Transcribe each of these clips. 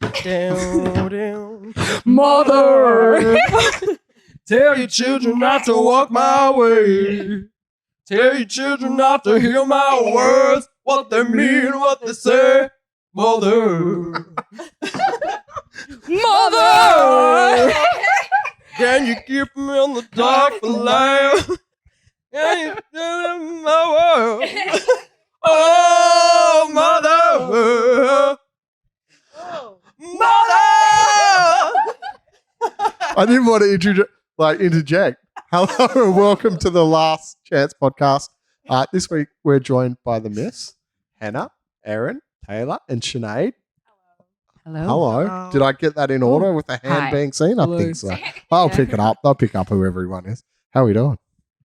Down, down. Mother, Tell your children not to walk my way. Tell your children not to hear my words, what they mean, what they say. Mother. mother. Can you keep me in the dark for life? Can you do in my world? Oh, mother. Mother. I didn't want to interject. Hello and welcome to the Last Chance podcast. This week we're joined by the Miffs, Hannah, Erin, Taylor, and Sinead. Hello. Hello. Did I get that in order with the hand Hi. being seen? I Hello. think so. I'll pick it up. I'll pick up who everyone is. How are we doing?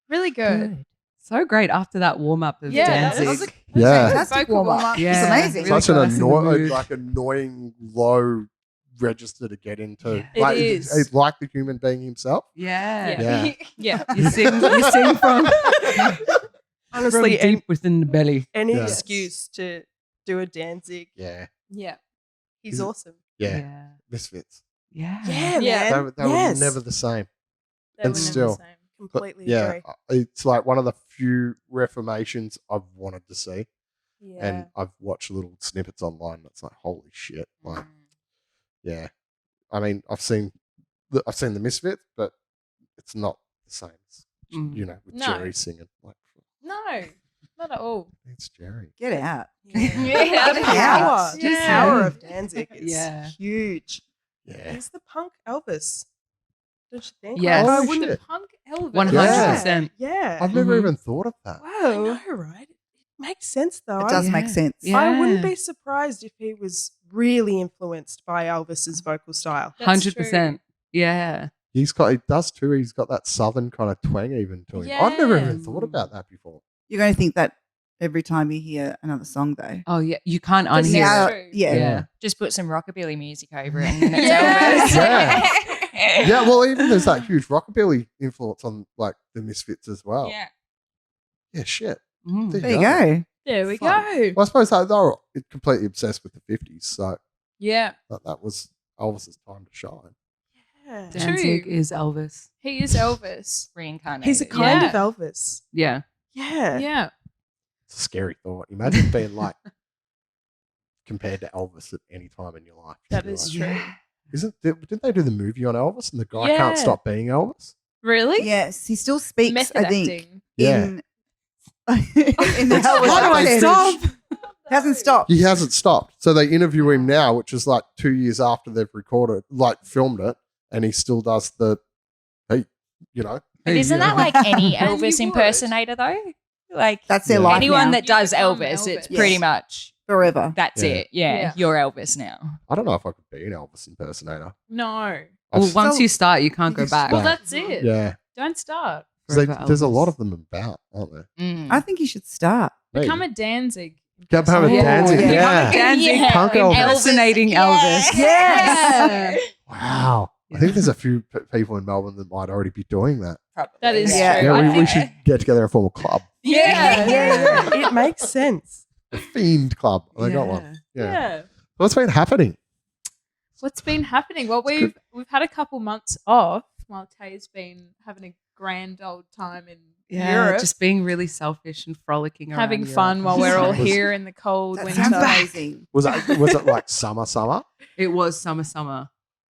Really good. So great after that warm up of Yeah, that was Danzig. Yeah. Fantastic warm-up. Yeah. It's amazing. Really Such an got us in the mood. annoying low register to get into. Yeah. Like, It is. It's like the human being himself. Yeah. Yeah. Yeah. You sing from Honestly, deep within the belly. any Yeah. excuse to do a Danzig, Yeah. Yeah. he's awesome. Yeah. Misfits. Yeah. Yeah, Yeah. man. They were Yes. never the same. They And were never the still. same. But Completely yeah, agree. it's like one of the few reformations I've wanted to see, Yeah. and I've watched little snippets online. And it's like, holy shit! Like, yeah. I mean, I've seen the Misfits, but it's not the same. As, Mm. you know, with No. Jerry singing. Like, No, not at all. it's Jerry. Get out. Yeah. The Yeah. power, the Yeah. power of Danzig is Yeah. huge. Yeah. He's the punk Elvis. Don't you think? Yes. Like, I Oh, wouldn't. shit. Punk Elvis. 100%. Yeah. I've never Mhm. even thought of that. I Whoa. know, right? It makes sense though. It does Yeah. make sense. Yeah. I wouldn't be surprised if he was really influenced by Elvis's vocal style. That's 100%. Yeah. He does too. He's got that southern kind of twang even to him. I've never even Yeah. thought about that before. You're going to think that every time you hear another song, though. Oh, yeah. You can't Does unhear he- Now- it. true. yeah. Yeah. Just put some rockabilly music over it and it's Yeah. Elvis. Yeah, well, even there's that huge rockabilly influence on like the Misfits as well. Yeah. Yeah, shit. Mm. There you go. There we Fun. go. Well, I suppose they were completely obsessed with the 50s, so Yeah. that was Elvis's time to shine. Yeah. Danzig True. is Elvis. He is Elvis. Reincarnated. He's a kind Yeah. of Elvis. Yeah. Yeah. Yeah. It's a scary thought. Imagine being like compared to Elvis at any time in your life. That You're is like, true. Didn't they do the movie on Elvis and the guy Yeah. can't stop being Elvis? Really? Yes, he still speaks, Method I think, acting. Yeah. in the How do I stop? Hasn't stopped. He hasn't stopped. So they interview him now, which is like 2 years after they've filmed it, and he still does the, hey, you know. But hey, isn't you that know. like any And you Elvis would. impersonator though? Like That's their Yeah. life anyone now. that does You become Elvis, it's Elvis. pretty Yes. much Forever. that's Yeah. it. Yeah, Yeah. you're Elvis now. I don't know if I could be an Elvis impersonator. No. Well, I've- once you start, you can't go You back. can Well, Right. that's it. yeah. Don't start. Forever There's a Elvis. lot of them about, aren't there? Mm. I think you should start. Maybe. Become a Danzig. Become a Yeah. Danzig, Yeah. yeah. Danzig Yeah. Punk Elvis. impersonating Elvis. Yeah. Wow. I think there's a few people in Melbourne that might already be doing that. Probably. That is Yeah. true. Yeah, I we think- should get together and form a club. Yeah. It makes sense. The Fiend Club. They got Yeah. one. Yeah. Yeah. What's been happening? What's been happening? Well, It's we've had a couple months off while Tay's been having a grand old time in Yeah, Europe, just being really selfish and frolicking around. having Europe. fun while we're all Was- here in the cold That winter. sounds amazing. Was it like summer? It was summer.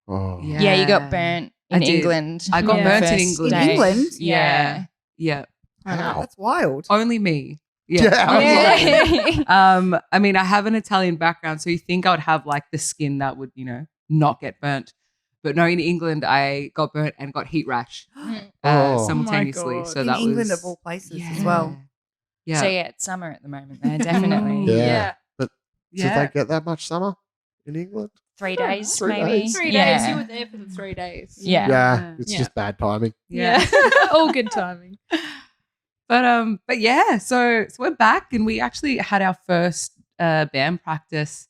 Oh. Yeah. Yeah, you got burnt I in did. England. I got Yeah. burnt in First England. day. In England? Yeah. Yeah. How? That's wild. Only me. Yeah. Yeah. I mean, I have an Italian background, so you think I would have like the skin that would, not get burnt. But no, in England, I got burnt and got heat rash Oh. simultaneously. God. So In that England, was of all places, yeah. as well. Yeah. So yeah, it's summer at the moment there, definitely. Yeah. Yeah. Did they get that much summer in England? 3 days, 3 maybe. days. 3 Yeah. days. You were there for the 3 days. Yeah. Yeah. It's Yeah. just bad timing. Yeah. All good timing. But yeah, so we're back and we actually had our first band practice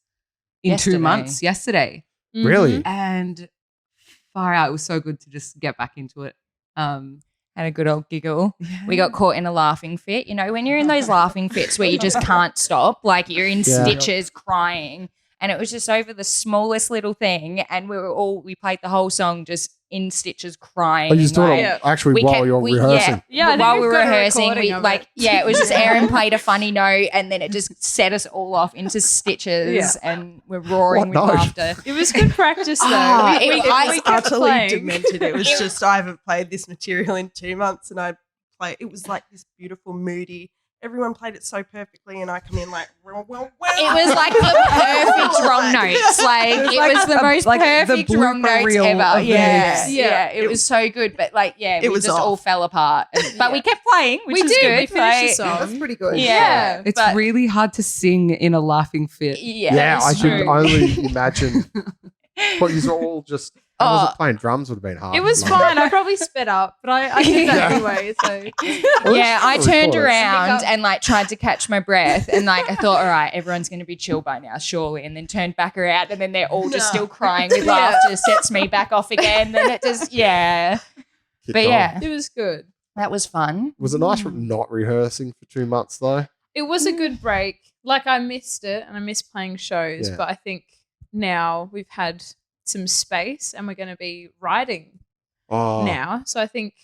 in Yesterday. 2 months yesterday. Really? And far out, it was so good to just get back into it. Had a good old giggle. We got caught in a laughing fit. You know, when you're in those laughing fits where you just can't stop, like you're in Yeah. stitches crying and it was just over the smallest little thing, and we played the whole song just in stitches crying. Oh, you just doing like, it actually while you're rehearsing. Yeah, I think while we we've were got a rehearsing, recording of it. it was just Erin played a funny note, and then it just set us all off into stitches, and we're roaring with What note? laughter. It was good practice though. Ah, we it kept was utterly playing. demented. It was just I haven't played this material in 2 months, and it was like this beautiful, moody. Everyone played it so perfectly, and I come in like, well. It was like the perfect wrong notes. Like it was the most perfect the wrong blooper notes reel ever. of Yeah, these. yeah. It was so good, but It we was just all off. fell apart. But we kept playing, which We is did. good. We finished the Like, song. That's pretty good. Yeah, It's but- really hard to sing in a laughing fit. Yeah, I it's could true. only imagine. But you're all just. How was it playing drums would have been hard. It was Like, fine. I probably sped up, but I did that Yeah. anyway. So Yeah, I Really turned cool. around and like tried to catch my breath, and like I thought, all right, everyone's going to be chill by now, surely, and then turned back around, and then they're all just still crying with laughter, sets me back off again. Then it just kicked but on. yeah, it was good. that was fun. Was it nice not rehearsing for 2 months though? It was a good break. Like I missed it, and I miss playing shows. Yeah. But I think now we've had some space, and we're going to be writing Oh, now. So I think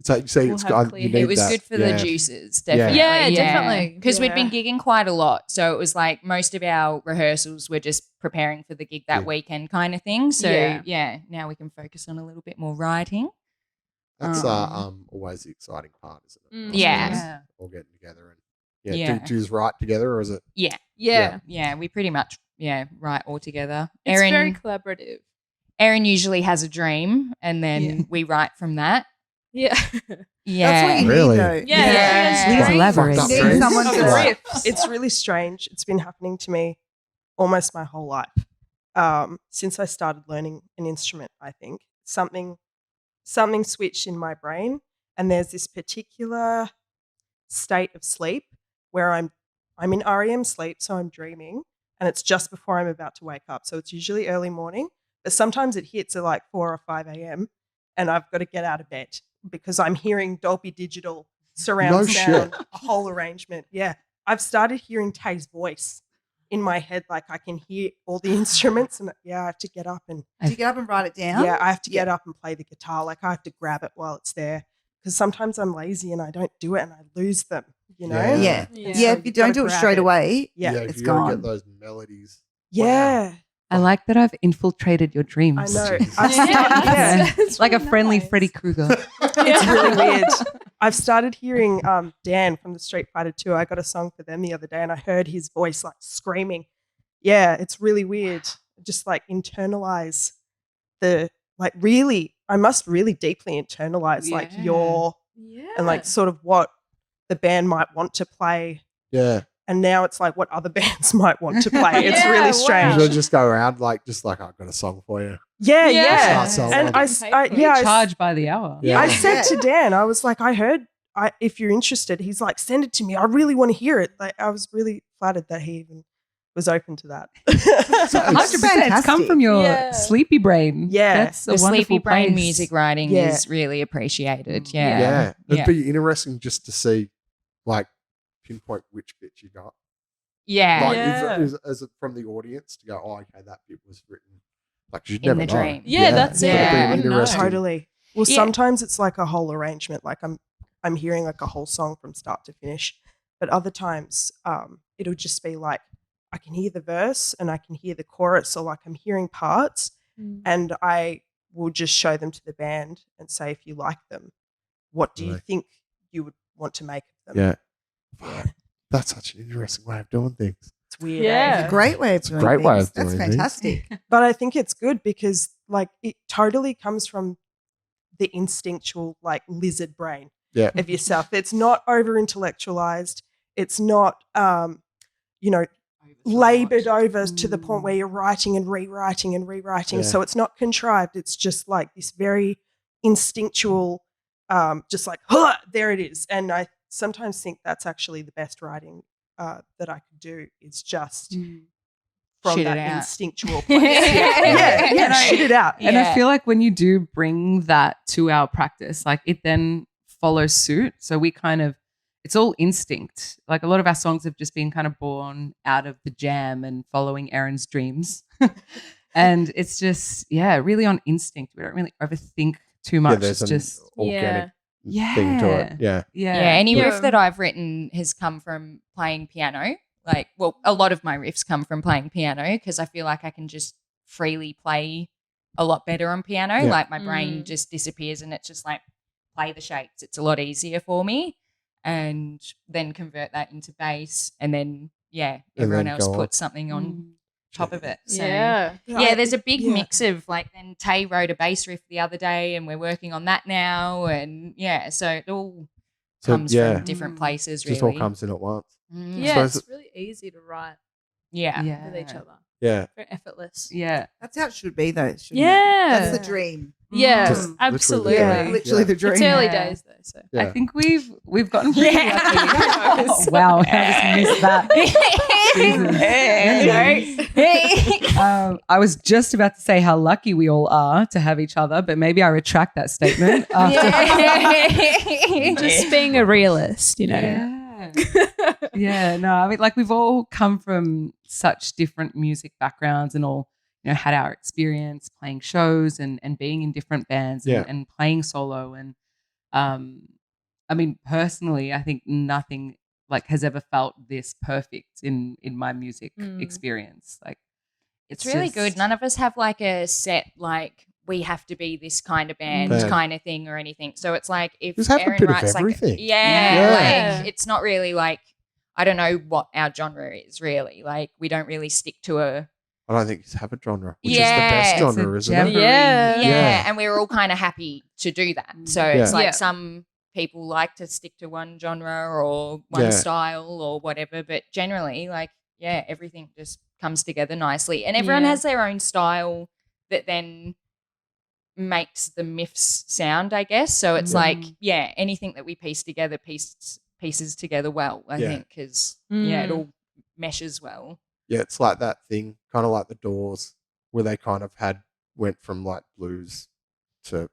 So you see, We'll it's have good. clear You head. need It was that. good for Yeah. the juices, definitely. Yeah, definitely. Because we'd been Yeah. gigging quite a lot. So it was like most of our rehearsals were just preparing for the gig that Yeah. weekend kind of thing. So Yeah. yeah, now we can focus on a little bit more writing. That's Um, always the exciting part, isn't it? Mm. Yeah. All getting together and Yeah. do you just write together or is it? Yeah. Yeah. Yeah, we pretty much write all together. It's Erin very collaborative. Erin usually has a dream and then we write from that. Yeah. Yeah. That's what you Really? need, though. Yeah. Please Dreams. elaborate. Fucked up You need dreams. someone Of to Right. riffs. It's really strange. It's been happening to me almost my whole life. Since I started learning an instrument, I think something switched in my brain, and there's this particular state of sleep where I'm in REM sleep, so I'm dreaming, and it's just before I'm about to wake up. So it's usually early morning, but sometimes it hits at like 4 or 5 a.m. and I've got to get out of bed because I'm hearing Dolby Digital surround No sound, a whole arrangement. Yeah, I've started hearing Tay's voice in my head, like I can hear all the instruments, and I have to get up and Do you get up and write it down? yeah, I have to get up and play the guitar. Like I have to grab it while it's there because sometimes I'm lazy and I don't do it and I lose them. You know? Yeah. Yeah. Yeah. Yeah, So if you you've don't gotta do it grab straight away, Yeah. if it's you gotta gone. get those melodies. Yeah. I like that I've infiltrated your dreams. I know. Jesus. I've started, yeah. It's Like a really friendly nice. Freddy Krueger. It's really weird. I've started hearing Dan from the Street Fighter 2. I got a song for them the other day and I heard his voice like screaming. Yeah, it's really weird. Just like internalize I must really deeply internalize like Yeah. your Yeah. and like sort of what the band might want to play. Yeah. And now it's like what other bands might want to play. It's Yeah, really wow. strange. You should just go around like I've got a song for you. Yeah, Yeah. yeah. Start And selling. I Charge by the hour. Yeah. I said Yeah. to Dan, I was like, I heard, if you're interested, he's like, send it to me. I really want to hear it. Like, I was really flattered that he even was open to that. 100%. It's come from your Yeah. sleepy brain. Yeah. That's a The wonderful sleepy brain place. music writing Yeah. is really appreciated. Mm. Yeah. Yeah. It'd Yeah. be interesting just to see like pinpoint which bit you got. Yeah. Like Yeah. is it from the audience to go, oh, okay, that bit was written like you'd In never the know. dream. Yeah, that's it. It'd be Yeah. I wouldn't know. interesting. Totally. Well, Yeah. sometimes it's like a whole arrangement. Like I'm hearing like a whole song from start to finish. But other times, it'll just be like I can hear the verse and I can hear the chorus, or like I'm hearing parts, Mm. and I will just show them to the band and say, if you like them, what do you Right. think you would want to make of them? Yeah. Yeah. That's such an interesting way of doing things. It's weird. Yeah. eh? It's a great way of It's a doing great way things. of doing That's things. fantastic. But I think it's good because like it totally comes from the instinctual like lizard brain Yeah. of yourself. It's not over intellectualized. It's not labored over to the point where you're writing and rewriting and rewriting. Yeah. So it's not contrived. It's just like this very instinctual, just like, huh, there it is. And I sometimes think that's actually the best writing that I could do is just from Shit it that out. instinctual place. Yeah, shit it out. And I Yeah. feel like when you do bring that to our practice, like it then follows suit. So it's it's all instinct. Like a lot of our songs have just been kind of born out of the jam and following Erin's dreams. And it's just, really on instinct. We don't really overthink too much. there's It's an just, organic yeah. thing to it. Yeah. yeah. Any Yeah. riff that I've written has come from playing piano. Like, well, a lot of my riffs come from playing piano because I feel like I can just freely play a lot better on piano. Yeah. Like my brain just disappears and it's just like play the shapes. It's a lot easier for me. And then convert that into bass and then, everyone then else go on. puts something on top of it. So, Yeah. there's a big Yeah. mix of like then Tay wrote a bass riff the other day and we're working on that now. And so it all comes from different places, really. just all comes in at once. Yeah, suppose it's really easy to write Yeah. with each other. Yeah. Very effortless. Yeah. That's how it should be, though. Shouldn't it? Yeah. That's the dream. Yeah, Just absolutely. literally the dream. Literally the dream. It's early Yeah. days though, so Yeah. I think we've gotten pretty Yeah. lucky. Oh, wow, I just missed that. Jesus. I was just about to say how lucky we all are to have each other, but maybe I retract that statement. just being a realist, Yeah. Yeah, no, I mean, like we've all come from such different music backgrounds and all, had our experience playing shows and being in different bands and playing solo. And I mean, personally, I think nothing like has ever felt this perfect in my music experience. Like It's really good. None of us have like a set like we have to be this kind of band kind of thing or anything. So it's like if Just have a Erin bit of writes like everything. like it's not really like I don't know what our genre is really. Like we don't really stick to a I don't think you have a genre, which is the Yeah. best It's a genre, isn't jamboree. it? Yeah. yeah, and we're all kind of happy to do that. So it's Yeah. like Yeah. some people like to stick to one genre or one Yeah. style or whatever, but generally like everything just comes together nicely and everyone Yeah. has their own style that then makes the Miffs sound, I guess. So it's like anything that we piece together pieces together well, I think, because it all meshes well. Yeah, it's like that thing, kind of like the Doors, where they kind of went from like blues to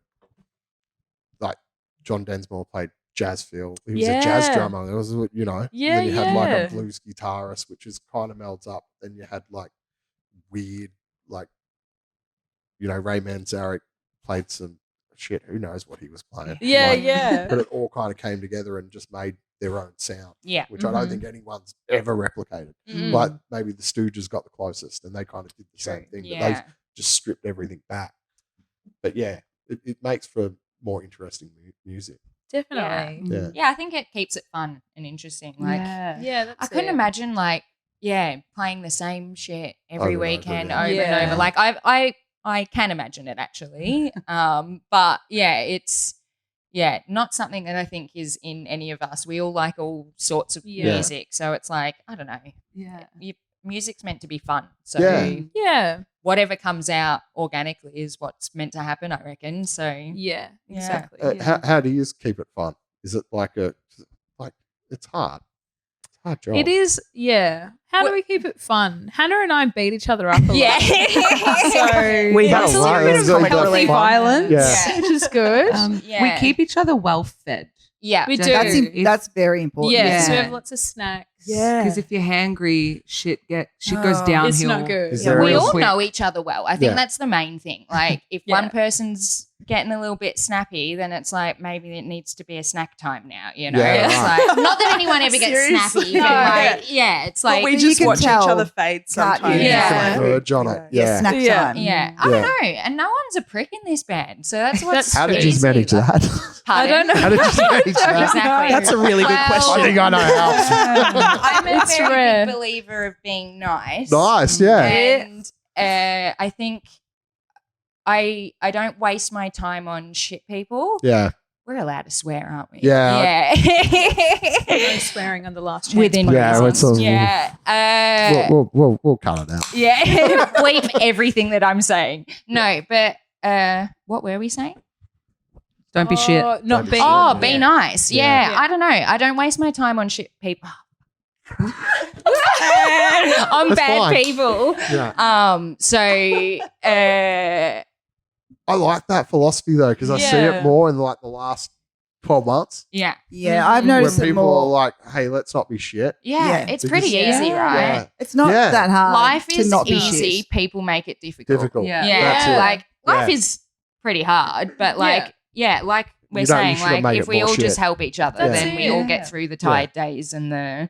like John Densmore played jazz feel. He was a jazz Yeah. drummer. It was, then you had like a blues guitarist, which is kind of melds up. Then you had like weird, like, Ray Manzarek played some shit. Who knows what he was playing? Yeah, Like, yeah. But it all kind of came together and just made their own sound, Yeah. which I don't think anyone's ever replicated. Mm. Like maybe the Stooges got the closest, and they kind of did the same thing, but they Yeah. just stripped everything back. But it makes for more interesting music. Definitely. Yeah. Yeah, I think it keeps it fun and interesting. Like Yeah, that's I couldn't it. imagine like playing the same shit every Over and over weekend again. over Yeah. and over. Like I can imagine it actually. But it's not something that I think is in any of us. We all like all sorts of Yeah. music. So it's like, I don't know. Yeah. Music's meant to be fun. So Yeah. Yeah. whatever comes out organically is what's meant to happen, I reckon. So Yeah. Yeah. Exactly. How do you keep it fun? Is it like it's hard? It's a hard job. It is, yeah. How do we keep it fun? Hannah and I beat each other up a lot. Yeah. So We have that's a a lot little of bit of that healthy fun. violence, Yeah. which is good. Yeah. We keep each other well fed. Yeah. We do. That's very important. Yes, we Yeah. have lots of snacks. Because if you're hangry, shit goes downhill. It's not good. Is Yeah. there We a- all quick. know each other well. I think Yeah. that's the main thing. Like if Yeah. one person's getting a little bit snappy, then it's like maybe it needs to be a snack time now, Yeah, It's right. like not that anyone ever gets Seriously? snappy, but No. like it's But like we you just can watch each tell, other fade can't sometimes. you? Yeah. Verge on it. Yeah. Snack Yeah. time. yeah, I don't know. And no one's a prick in this band. So that's what's How did you crazy, manage like- that? I don't know. How did you manage that? Exactly. That's a really good Well, question. I think I know how. I'm a It's very rare. big believer of being nice. Nice, yeah. And I think I don't waste my time on shit people. Yeah. We're allowed to swear, aren't we? Yeah. No Yeah. swearing on the last chance. Within Yeah, reason. it's a- Yeah. We'll cut it out. Yeah. Bleep everything that I'm saying. No, but what were we saying? Don't be shit. Not Don't be being. shit. Oh, Yeah. be nice. Yeah. Yeah. I don't know. I don't waste my time on shit people. on That's bad fine. people. Yeah. So I like that philosophy though, because I see Yeah. it more in like the last 12 months. Yeah. Yeah, I've Where noticed it people more. are like, hey, let's not be shit. Yeah. Yeah. It's Because- pretty easy, Yeah. right? Yeah. It's not Yeah. that hard. Life to is not be easy. shit. People make it difficult. Difficult. Yeah. Yeah. That's it. Like life Yeah. is pretty hard, but like, like we're You saying, should have like made if it we more all just shit. help each other, That's then it. we all Yeah. get through the tired days and the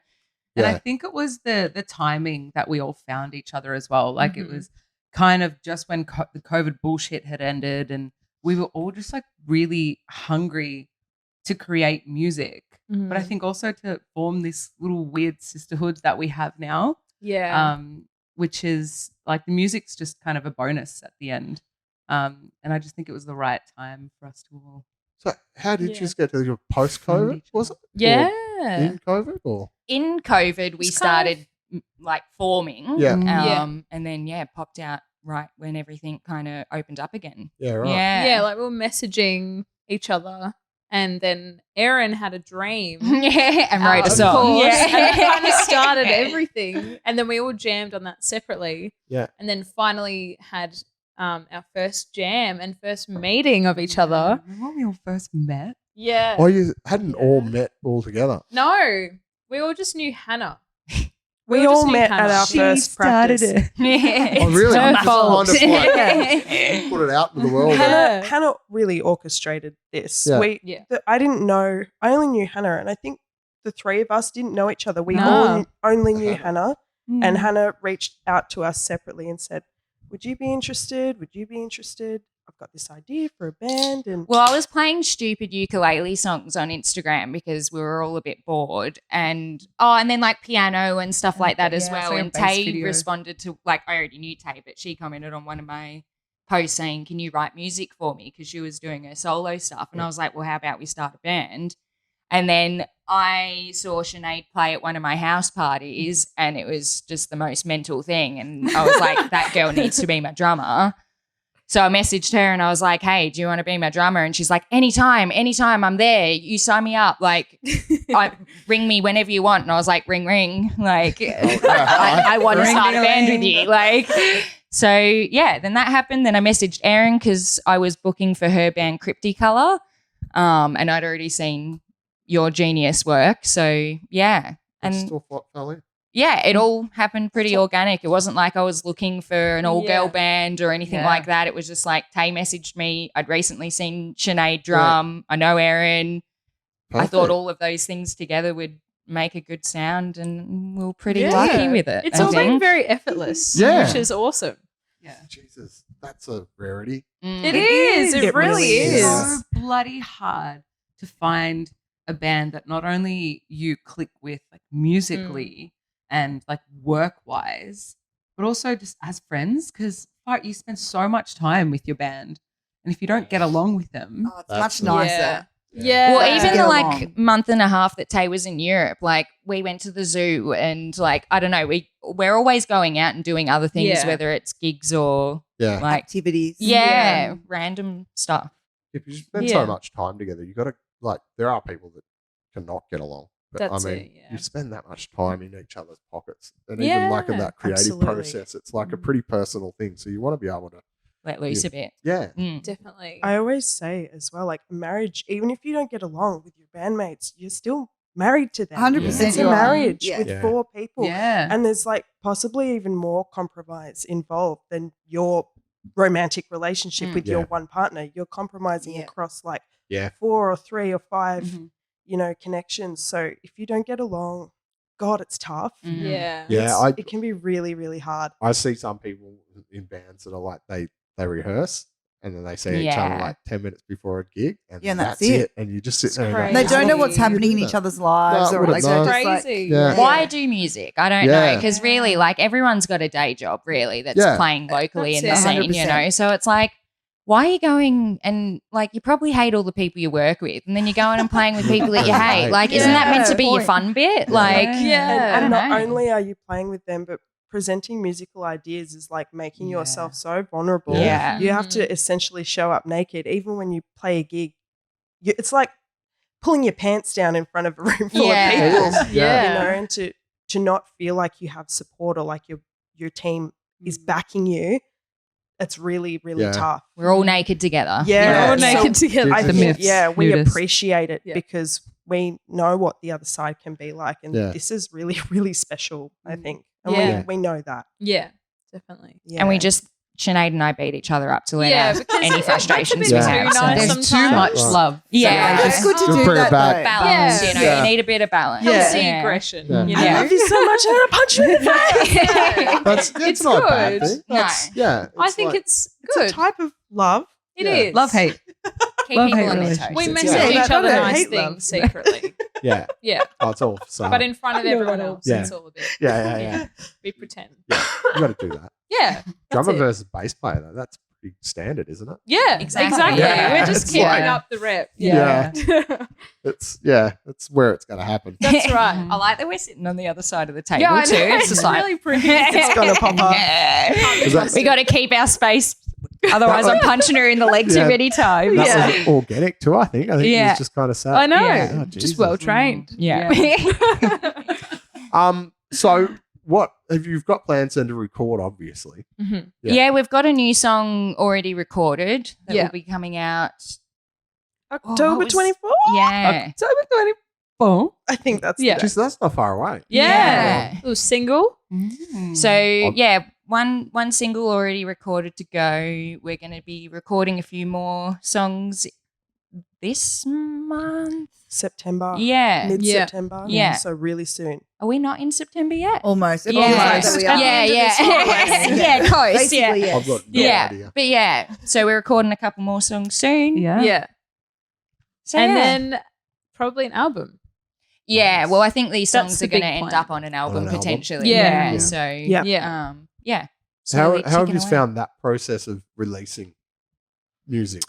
And Yeah. I think it was the timing that we all found each other as well. Like it Mhm. was kind of just when the COVID bullshit had ended, and we were all just like really hungry to create music. But I think also to form this little weird sisterhood that we have now, which is like the music's just kind of a bonus at the end. And I just think it was the right time for us to all. So how did Yeah. you get to your Find post-COVID? each Was it? yeah. Or in COVID or? In COVID, we It's kind of- started like forming, Yeah. and then popped out right when everything kind of opened up again. Yeah, right. Yeah, like we were messaging each other, and then Erin had a dream. yeah, and wrote a Of song. course, Yeah, and that kind of started everything. And then we all jammed on that separately. Yeah. And then finally had our first jam and first meeting of each other. Remember when we all first met? Yeah. Oh, you hadn't all met all together. No, we all just knew Hannah. We all all just knew met at Hannah. our She first practice. it. Yeah. Oh, really? It's her Just fault. kind of like put it out into the world. Yeah. Hannah really orchestrated this. Yeah. I didn't know. I only knew Hannah, and I think the three of us didn't know each other. We No. all only knew Hannah, Mm. and Hannah reached out to us separately and said, "Would you be interested? Would you be interested? I've got this idea for a band." And Well, I was playing stupid ukulele songs on Instagram because we were all a bit bored, and then like piano and stuff like that as Yeah, well. so And bass Tay videos. responded to, like, I already knew Tay, but she commented on one of my posts saying, "Can you write music for me?" Because she was doing her solo stuff, and I was like, "Well, how about we start a band?" And then I saw Sinead play at one of my house parties, and it was just the most mental thing. And I was like, that girl needs to be my drummer. So I messaged her and I was like, hey, do you want to be my drummer? And she's like, anytime, I'm there. You sign me up. Like, ring me whenever you want. And I was like, ring. Like, I want to Ring, start a band with ding. you. Like, so yeah, then that happened. Then I messaged Erin because I was booking for her band Crypticolor. And I'd already seen your genius work. So yeah. And And still fell in. yeah, it all happened pretty organic. It wasn't like I was looking for an all-girl Yeah. band or anything Yeah. like that. It was just like Tay messaged me. I'd recently seen Sinead drum. I know Erin. I thought Perfect. all of those things together would make a good sound, and we were pretty Yeah. lucky with it. It's I all been think. very effortless, Yeah. which is awesome. Yeah. Jesus, that's a rarity. Mm. It is. It It really really is. is. So bloody hard to find a band that not only you click with like musically and like work wise, but also just as friends, because you spend so much time with your band, and if you don't get along with them, Oh, it's That's much nicer. Yeah. Yeah. Yeah. Well, even Get the like along. month and a half that Tay was in Europe, like we went to the zoo, and like I don't know, we're always going out and doing other things, Yeah. whether it's gigs or Yeah. like Activities. yeah, random stuff. If you spend Yeah. so much time together, you got to, like, there are people that cannot get along. But That's I mean, it, yeah. you spend that much time in each other's pockets. And even like in Yeah, that creative absolutely. process, it's like a pretty personal thing. So you want to be able to, Let loose Yeah. a bit. yeah. Mm. Definitely. I always say as well, like marriage, even if you don't get along with your bandmates, you're still married to them. 100% It's a you are. marriage Yeah. with Yeah. 4 people. yeah, And there's like possibly even more compromise involved than your romantic relationship with your Yeah. one partner. You're compromising Yeah. across like Yeah. 4 or 3 or 5, Mhm. connections. So if you don't get along, God, it's tough. Mhm. yeah. Yeah. It can be really, really hard. I see some people in bands that are like, they rehearse and then they see each other Yeah. like 10 minutes before a gig, and, Yeah, and that's that's it. it. And you just sit It's there and crazy. go, They don't know what's How do you happening in do each that? other's lives. No, or wouldn't like know. they're just Crazy. like, Yeah. Why do music? I don't know. Yeah. Because really, like everyone's got a day job, really, that's Yeah. playing locally That's in the it. scene, 100%. So it's like, why are you going and like you probably hate all the people you work with, and then you're going and playing with people that you hate? Like, isn't that meant to be your Yeah. fun bit? Yeah. Like, Yeah. I don't not know. only are you playing with them, but presenting musical ideas is like making Yeah. yourself so vulnerable. Yeah. You have to essentially show up naked, even when you play a gig. It's like pulling your pants down in front of a room full Yeah. of It people. is. Yeah. And to not feel like you have support or like your team is backing you. it's really, really Yeah. tough. We're all naked together. Yeah, We're all so naked together. I The think, Miffs, we nudist. appreciate it Yeah. because we know what the other side can be like, and Yeah. this is really, really special, I think. And Yeah. we know that. Yeah, definitely. Yeah. And we just, Sinead and I beat each other up to let Yeah, out because any that's a frustrations bit we too have. nice There's sometimes. too much Right. love. Yeah. It's good to You'll do bring it that back. though. Balance, Yeah. you know, Yeah. you need a bit of balance. Healthy Yeah. aggression. Yeah. You I know? love you so much, I'm going to punch you in the face. That's It's not a bad good. thing. No. That's, yeah. I it's think like- it's It's good. a type of love. It Yeah. is. Love hate. Keep Love, people hate on their relationship. toes. We Yeah. message Yeah. each other Gotta nice hate love. things secretly. Yeah. Yeah. Oh, it's all facade. But in front of I know everyone what else, Yeah. it's all a bit. yeah. We pretend. You got to do that. Yeah. Drummer it. versus bass player, though. That's pretty standard, isn't it? Yeah, Exactly. exactly. Yeah. We're just It's keeping like- up the rep. Yeah. That's where it's going to happen. That's right. I like that we're sitting on the other side of the table Yeah, I know. too. It's just like really pretty. It's gonna pop up. That's- We got to keep our space. Otherwise, I'm punching her in the leg Yeah. too many times. That was organic too, I think. I think Yeah. he's just kind of sad. I know. Yeah. Oh, Jesus. Just well trained. Yeah. So what have you've got plans then to record, obviously? Mhm. Yeah. Yeah, we've got a new song already recorded that Yeah. will be coming out. October was- 24th? Yeah. October 24th. I think that's Yeah. Jeez, that's not far away. Yeah. Yeah. It was single. So yeah, one single already recorded to go. We're going to be recording a few more songs this month. September. Yeah. Mid-September. Yeah. So really soon. Are we not in September yet? Almost. It Yeah. feels like that we are. Yeah, yeah. Yeah. Yeah, close. Basically, Yeah. yes. I've got no Yeah. idea. But yeah, so we're recording a couple more songs soon. Yeah. Yeah. So And yeah. then probably an album. Yeah, well, I think these That's songs the are going to big end plan. up on an album an album. potentially. Yeah. Yeah. So Yeah. Yeah. yeah. How Slowly have ticking you away. found that process of releasing music?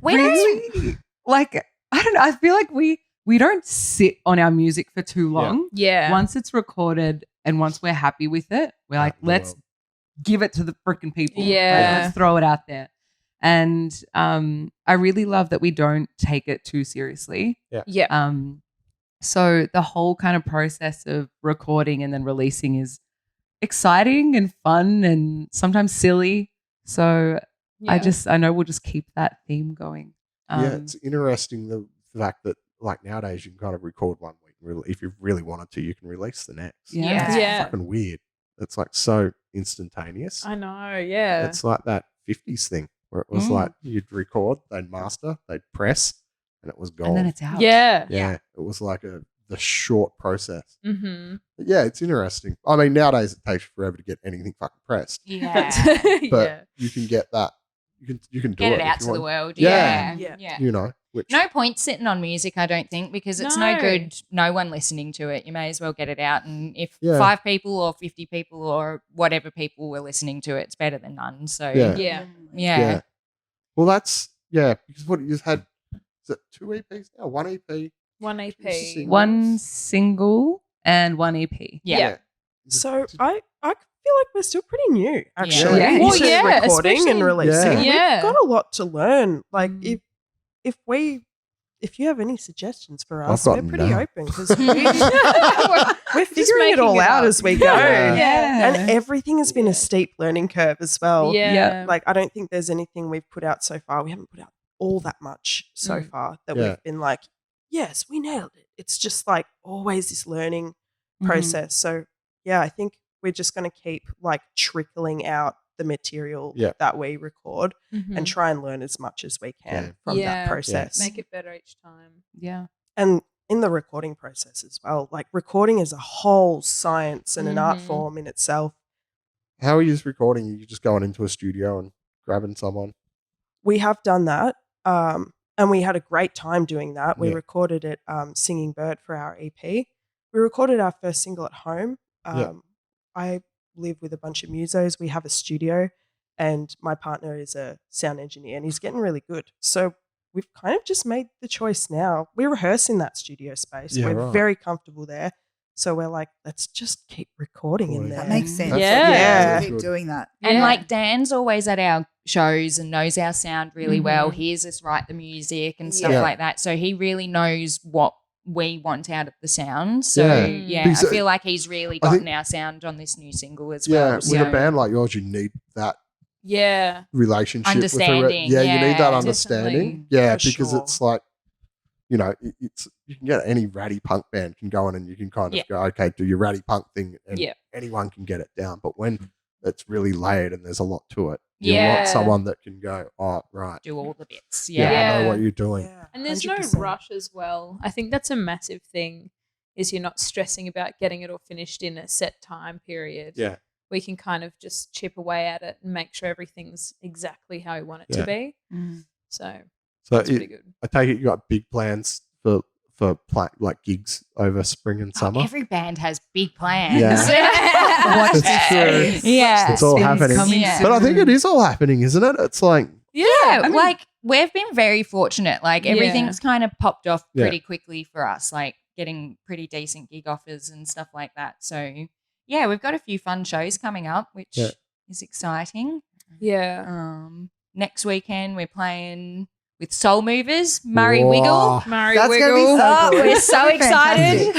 We don't- Really? Like, I don't know. I feel like we don't sit on our music for too long. Yeah. Once it's recorded and once we're happy with it, we're like, Out in the let's world. give it to the freaking people. Like, Yeah. let's throw it out there. And I really love that we don't take it too seriously. Yeah. So the whole kind of process of recording and then releasing is exciting and fun and sometimes silly. So Yeah. I know we'll just keep that theme going. Yeah, it's interesting the fact that like nowadays you can kind of record one week. If you really wanted to, you can release the next. Yeah. It's Yeah. fucking weird. It's like so instantaneous. I know. Yeah. It's like that 50s thing where it was Mm. like you'd record, they'd master, they'd press, and it was gone. And then it's out. Yeah. yeah, it was like the short process. Mm-hmm. But yeah, it's interesting. I mean, nowadays it takes forever to get anything fucking pressed, Yeah. but Yeah. you can get that. You can do Get it if out you to the want. world. Yeah. Yeah. Yeah. You know, which No point sitting on music, I don't think, because it's no No. good no one listening to it. You may as well get it out. And if Yeah. 5 people or 50 people or whatever people were listening to it, it's better than none. So, Yeah. Yeah. yeah. Well, that's because what you've had is it 2 EPs now, 1 EP. One Just EP. sing. One single and one EP. Yeah. So I feel like we're still pretty new, actually. Yeah. into Well, yeah, recording and especially- releasing. Yeah. We've got a lot to learn. Like Mm. if you have any suggestions for I've us, got we're pretty none. open because we're figuring it making all it out up. as we go. Yeah. And everything has been a steep learning curve as well. Yeah. Like I don't think there's anything we've put out so far. We haven't put out all that much so far that Yeah. we've been like, yes, we nailed it. It's just like always this learning process. So yeah, I think we're just going to keep like trickling out the material Yeah. that we record Mhm. and try and learn as much as we can Yeah. from Yeah. that process. Make it better each time. Yeah. And in the recording process as well, like recording is a whole science and an art Mhm. form in itself. How are you recording? You just going into a studio and grabbing someone? We have done that. And we had a great time doing that. We Yeah. recorded it Singing Bird for our EP. We recorded our first single at home. Yeah. I live with a bunch of musos. We have a studio and my partner is a sound engineer and he's getting really good. So we've kind of just made the choice now. We rehearse in that studio space. Yeah, we're right. very comfortable there. So we're like, let's just keep recording in Recording. there. That makes sense. That's Yeah. Yeah. Keep doing that. And Yeah. like Dan's always at our shows and knows our sound really well. Mhm. Hears us write the music and stuff Yeah. like that. So he really knows what we want out of the sound. So Yeah. yeah, Because I feel like he's really I think- gotten our sound on this new single as Yeah, well. with So a band like yours, you need that relationship Understanding, you need that yeah. understanding. Definitely, Yeah, for because sure. it's like, it's you can get any ratty punk band can go in and you can kind of go, okay, do your ratty punk thing, and anyone can get it down. But when it's really layered and there's a lot to it, you want someone that can go, oh, right, Do all the bits. I Yeah. know what you're doing. Yeah, And there's 100%. no rush as well. I think that's a massive thing, is you're not stressing about getting it all finished in a set time period. Yeah. We can kind of just chip away at it and make sure everything's exactly how we want it to be. So it's pretty good. I take it you got big plans for like gigs over spring and summer. Every band has big plans. Yeah. Watch That's this. true. Yeah. It's all happening. Yeah. But I think it is all happening, isn't it? It's like, Yeah, like we've been very fortunate. Like everything's kind of popped off pretty quickly for us, like getting pretty decent gig offers and stuff like that. So yeah, we've got a few fun shows coming up, which is exciting. Yeah. Next weekend we're playing with Soul Movers, Murray Whoa. Wiggle. Murray That's Wiggle. gonna be so good. We're so excited.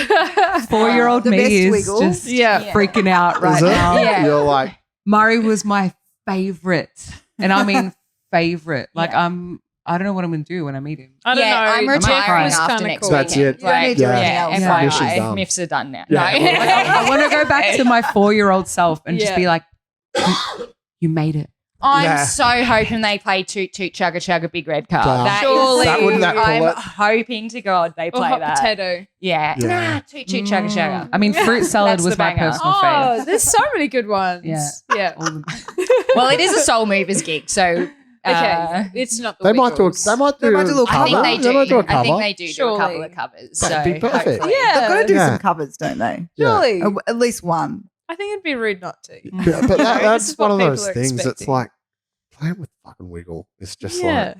4-year-old The me best is wiggle. just Yeah. freaking out right is it? now. Yeah. You're like, Murray was my favorite, and I mean favorite. Like I don't know what I'm going to do when I meet him. I don't know. I'm Jeff retiring was after kinda next cool. That's weekend. it. You don't need to do anything else. FYI, Mission's done. Miffs are done now. Yeah. No. I want to go back to my 4-year-old self and just be like, you made it. I'm so hoping they play Toot Toot Chugga Chugga Big Red Car. Wow. That Surely. is, That wouldn't that pull I'm it? hoping to God they Or play hot that. potato. Yeah. Yeah. Nah, Toot Toot Chugga Chugga. I mean, fruit salad That's was the my banger. personal Oh, favorite. there's so many good ones. Yeah. Yeah. All the- Well, it is a Soul Movers gig, so Okay. It's not the they might do Wiggles. a might do a little I think cover. they do. might do a I cover. think they do a couple Surely. of covers. That'd be so perfect. hopefully. Yeah. They've got to do Yeah. some covers, don't they? Surely. At least one. I think it'd be rude not to. But This that's is one of what those people are things. It's expecting. like playing with fucking Wiggle. It's just Yeah. like,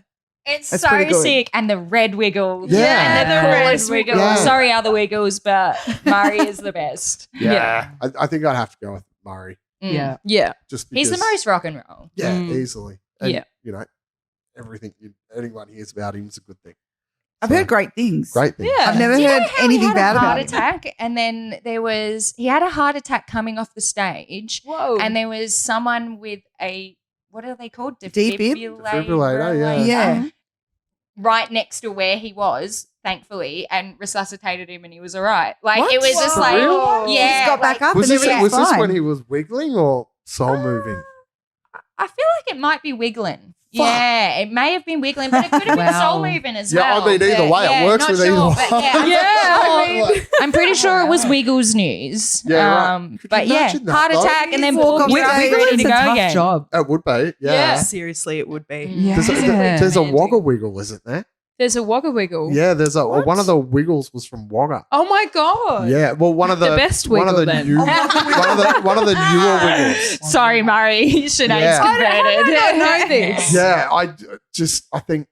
It's That's so pretty good. sick. And the red Wiggles. Yeah. And they're the coolest Red Wiggles. Yeah. Sorry, other Wiggles, but Murray is the best. yeah. I think I'd have to go with Murray. Mm. Yeah. Yeah. Just because, He's the most rock and roll. Yeah, Mm. easily. And, Yeah. everything anyone hears about him is a good thing. I've So, heard great things. great things. Yeah. I've never Do you heard know how anything he had bad a about heart him. attack, and then he had a heart attack coming off the stage, Whoa. and there was someone with a, what are they called? Defibrillator, yeah. Yeah. Right next to where he was, thankfully, and resuscitated him, and he was all right. Like What? it was just Whoa. like, Real? yeah, He's got back up Was and this everything's fine. when he was wiggling or soul moving? I feel like it might be wiggling. Yeah, it may have been wiggling, but it could have been Wow. soul moving as Yeah, well. I mean, either but way, it yeah, works not with sure, either but one. yeah, Like, I'm pretty sure it was Wiggles news. Yeah, right. Could you But yeah, imagine that, heart though? attack and then You walk boom, off you're up stage. and ready It's to a go tough again. job. it would be, yeah. Seriously, it would be. Yeah. There's a Demanding. Wagga Wiggle, isn't there? There's a Wagga Wiggle. Yeah, there's a What? one of the Wiggles was from Wagga. Oh my god. Yeah, well, one of the best one of Wiggle the then. new one of the newer Wiggles. Sorry, Murray, Sinead's Yeah. converted. I don't know this. Yeah, I think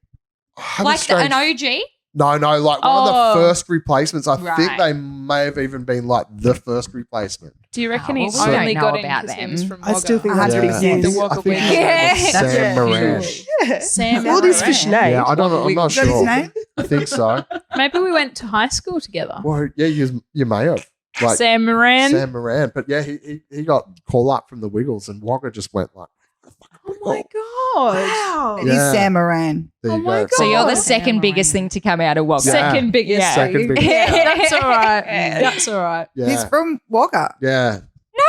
I have a Like strange- an OG? No, like one of Oh. the first replacements. I think Right. they may have even been like the first replacement. Do you reckon Oh, he well, we only don't got know in about because he them. was from I still think Wagga? that's Yeah. pretty The huge. Wagga I think Wiggle. Yeah. Sam That's Moran. Yeah. Sam All this for Moran. Sinead. Yeah, I don't know. I'm not Is that his sure. name? I think so. Maybe we went to high school together. Well, yeah, you may have. Like Sam Moran. Sam Moran. But yeah, he got call up from the Wiggles and Wagga just went like, Oh my god. Wow. It Yeah. is Sam Moran. there Oh you my go. So you're the God. second biggest thing to come out of Wagga. Yeah. Second biggest. Yeah. Second thing. biggest. Yeah, that's all right. That's all right. Yeah. He's from Wagga. yeah. No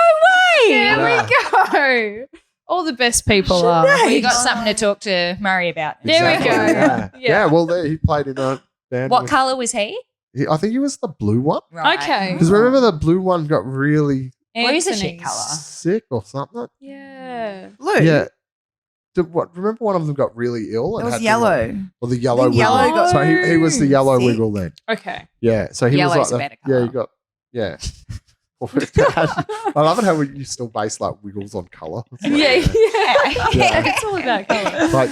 way! There Yeah. we go. All the best people are. Well, you got something to talk to Murray about. There we Exactly, go. Yeah. Yeah. Yeah, well, he played in a band. What with- colour was he? I think he was the blue one. Right. Okay. Because remember the blue one got really Blue's a shit Anthony's. colour. sick or something? Yeah. Blue. Yeah. Remember one of them got really ill? It and was had to, yellow. or the yellow I think wiggle. yellow got so he was the yellow sick. wiggle then. Okay. Yeah. So he Yellow's was a like better yeah, colour. you got yeah. I love it how you still base like wiggles on colour. It's like, Yeah. Yeah. It's all about colour. Like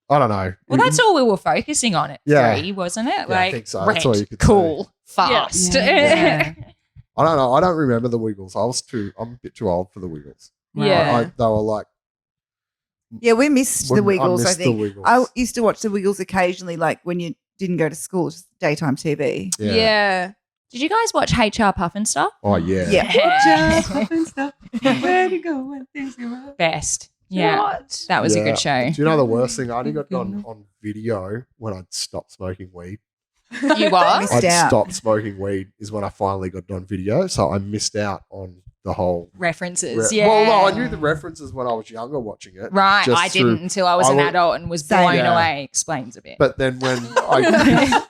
I don't know. Well, that's all we were focusing on at Yeah. 3, wasn't it? Yeah, I Like, think so. red, That's all you could cool, say. fast. Yeah. I don't know. I don't remember the Wiggles. I'm a bit too old for the Wiggles. Yeah. They were like Yeah, we missed the Wiggles, I missed the think. Wiggles. I used to watch the Wiggles occasionally, like when you didn't go to school, just daytime TV. Yeah. Did you guys watch HR Puff and stuff? Oh yeah. Yeah. Just and stuff. Where to go when things go wrong? Best. Yeah. What? That was a good show. Do you know the worst thing? I only got on video when I'd stopped smoking weed. You what? Missed I'd out. stopped smoking weed is when I finally got it on video. So I missed out on the whole References. Yeah. Well, no, I knew the references when I was younger watching it. Right. just I didn't through- until I was I an was- adult and was Same. blown Yeah. away. Explains a bit. But then when I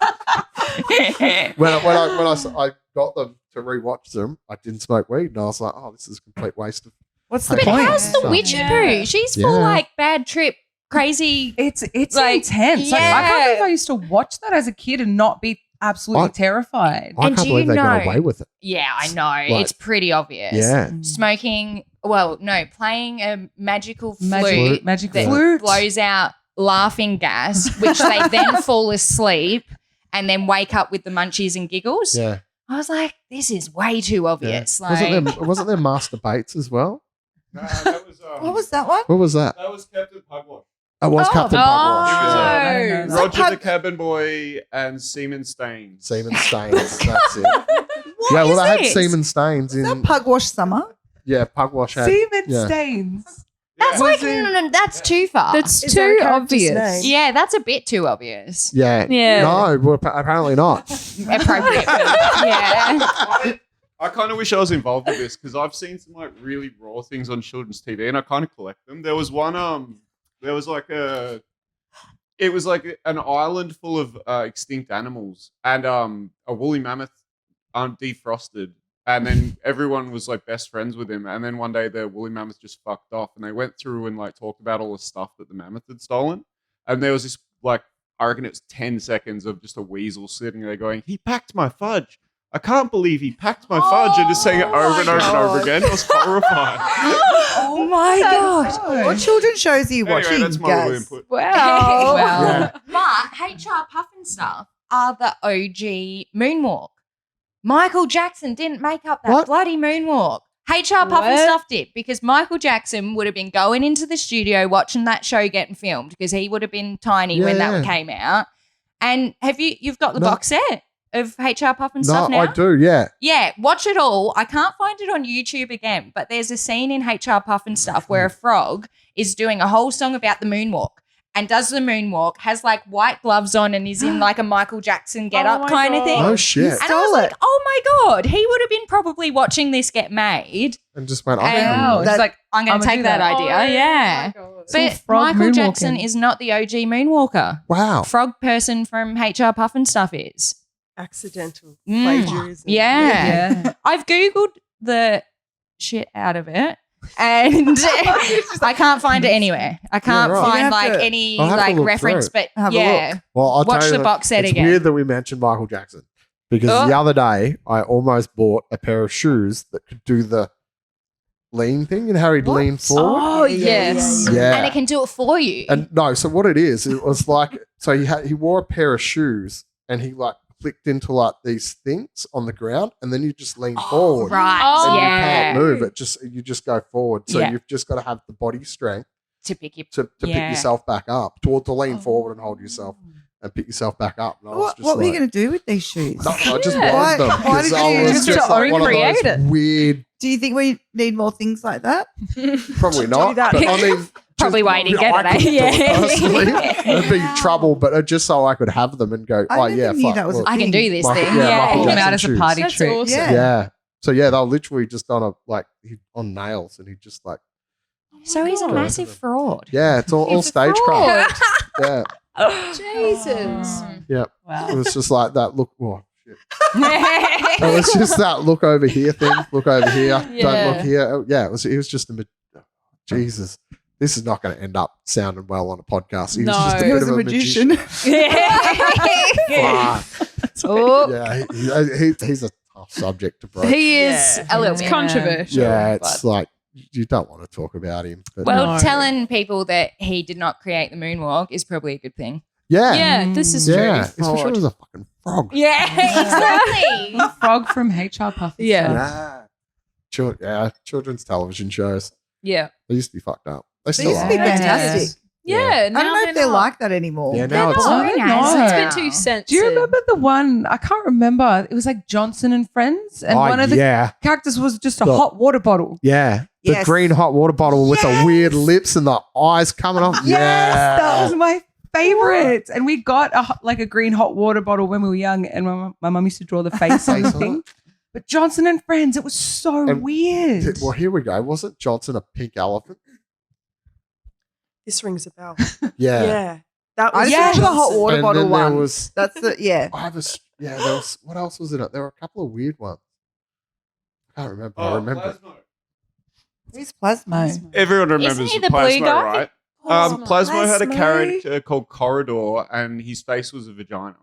got them to rewatch them, I didn't smoke weed, and I was like, oh, this is a complete waste of. What's the But point? How's the Yeah. witchy Yeah. poo? She's full Yeah. like bad trip, crazy. It's Like, intense. Like, I yeah. can't believe I used to watch that as a kid and not be absolutely I- terrified. I And can't do believe you they got know- away with it. Yeah, I know. Like- It's pretty obvious. Yeah. Smoking, playing a magical flute Magic that flute. blows out laughing gas, which they then fall asleep and then wake up with the munchies and giggles. Yeah. I was like, this is way too obvious. Yeah. Like, Wasn't there Master Bates as well? No, that was What was that one? What was that? that was Captain Pugwash. It was Captain Pugwash. I Yeah. don't know. Is that Roger Pug- the Cabin Boy and Seaman Staines. Seaman Staines. That's it. what Yeah, well, is they had this? Seaman Staines Is that in. Pugwash Summer? Yeah, Pugwash had. Semen yeah. stains. That's Was like, it- no, that's too far. That's Is that a too character's obvious. name? yeah, that's a bit too obvious. Yeah. Yeah. No, well, apparently not. Appropriate. yeah. I kind of wish I was involved with this because I've seen some like really raw things on children's TV and I kind of collect them. There was one, there was like it was like an island full of extinct animals and a woolly mammoth defrosted. And then everyone was like best friends with him. And then one day the woolly mammoth just fucked off and they went through and like talked about all the stuff that the mammoth had stolen. And there was this like, I reckon it was 10 seconds of just a weasel sitting there going, he packed my fudge. I can't believe he packed my fudge, and just saying it over and over and over again. It was horrifying. Oh my god. What children's shows are you Anyway, watching, that's my little Gaz? input. Wow. Yeah. But HR Puff and stuff are the OG moonwalk. Michael Jackson didn't make up that What? bloody moonwalk. HR Puff and What? stuff did because Michael Jackson would have been going into the studio watching that show getting filmed because he would have been tiny when Yeah. that came out. And you've got the No. box set of HR Puff and No, stuff now? I do, yeah. Yeah, watch it all. I can't find it on YouTube again, but there's a scene in HR Puff and stuff where a frog is doing a whole song about the moonwalk and does the moonwalk, has like white gloves on and is in like a Michael Jackson get up my kind of God. thing. No shit. And I was like, oh my God, he would have been probably watching this get made. And just went, And Wow. oh, It's like, I'm going I'ma to take do that that. idea. Yeah. all But frog Michael moonwalking. Jackson is not the OG moonwalker. wow. Frog person from HR Puff and stuff is. Accidental Mm. plagiarism. Yeah. yeah. I've Googled the shit out of it. And I can't find it anywhere. I can't right. You're find gonna have like to- any I'll have to like look reference, through but Have a yeah. look. Well, I'll Watch tell you the that box set it's again. weird that we mentioned Michael Jackson because Oh. the other day I almost bought a pair of shoes that could do the lean thing and how he'd lean forward. Oh, Yeah, yes. yeah, Yeah. And it can do it for you. And no, so what it is, it was like, so he wore a pair of shoes and he like clicked into like these things on the ground and then you just lean forward. right. Oh. And you yeah. can't move it, you just go forward. So Yeah. you've just got to have the body strength To pick you. to pick Yeah. yourself back up, to lean forward and hold yourself and pick yourself back up. And I was just What were you like, going to do with these shoes? No, I just Yeah. wanted them. Why 'cause did I you was just just to like one of recreate those it? weird, Do you think we need more things like that? probably not. that. But I mean, Probably just- why you didn't get I it, eh? couldn't do Yeah. personally. It'd be trouble, but just so I could have them and go, I oh never yeah, knew fuck, that was a look. I can do this Michael- thing. yeah, Yeah. Michael Pull them Jackson out as a shoes. party That's trick. awesome. Yeah. Yeah. So yeah, they were literally just on a on nails, and he just like, So he's a God. massive fraud. yeah, it's all He's a stagecraft. Yeah, Jesus. yeah. It Wow. was just like that look. Oh shit! yeah. It was just that look over here thing. Look over here. Don't Yeah. look here. Oh, yeah, it was just a Jesus. This is not going to end up sounding well on a podcast. He was No. just a He bit was of a magician. Fuck. Oh, Yeah, he's a tough subject to broach. he is Yeah. a little Yeah. controversial. Yeah, it's but- like you don't want to talk about him. But Well, No. telling people that he did not create the moonwalk is probably a good thing. yeah, Yeah, this is yeah, true. especially Fraud. as a fucking frog. Yeah, exactly. Frog from HR Puff. and Yeah. stuff. Yeah. Children's television shows. Yeah. They used to be fucked up. They They still used to are. be Yeah. fantastic. Yeah, I don't know if they're like that anymore. Yeah, They're now it's not. I don't nice. know. It's a bit too censored. Do you remember the one? I can't remember. It was like Johnson and Friends, and one of the characters was just a hot water bottle. Yeah. The Yes. green hot water bottle with the weird lips and the eyes coming off. Yes, Yeah. that was my favorite. And we got a green hot water bottle when we were young, and my mum used to draw the face on the Face on thing. But Johnson and Friends, it was so And- weird. Well, here we go. Wasn't Johnson a pink elephant? This rings a bell. Yeah. Yeah. That I was just remember the hot Johnson. water And bottle then there one. was, That's the there was, what else was in it? There were a couple of weird ones. I can't remember. I remember. Plasmo. Who's Plasmo? Everyone remembers Isn't he the Plasmo, blue guy? right? Plasmo had a character called Corridor, and his face was a vagina.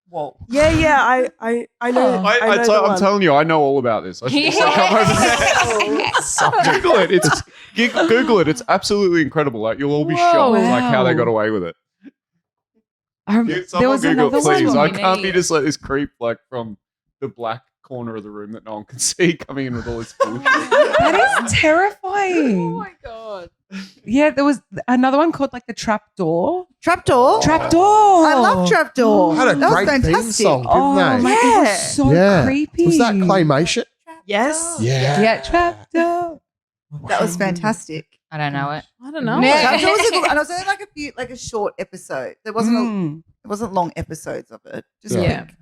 Whoa. Yeah, I know. Oh. I know the I'm one. telling you, I know all about this. I should just come over there. Google it. Google it. It's absolutely incredible. Like you'll all be Whoa. shocked, like how they Wow. got away with it. There Someone was Google another it, please. one. I we can't be need. just like this creep, like from the black corner of the room that no one can see, coming in with all this bullshit. That is terrifying. Oh my god. Yeah, there was another one called like the Trapdoor. Trapdoor. Trapdoor. I love Trapdoor. Had a that was great theme fantastic. song, didn't Oh, they? my, it Yeah. was so Yeah. creepy. Was that claymation? Yes. Yeah. Yeah, Trapdoor. That was fantastic. I don't know it. I don't know. Yeah. Trapdoor was a good, and it was only like a short episode. There wasn't it wasn't long episodes of it. Just Yeah. quick.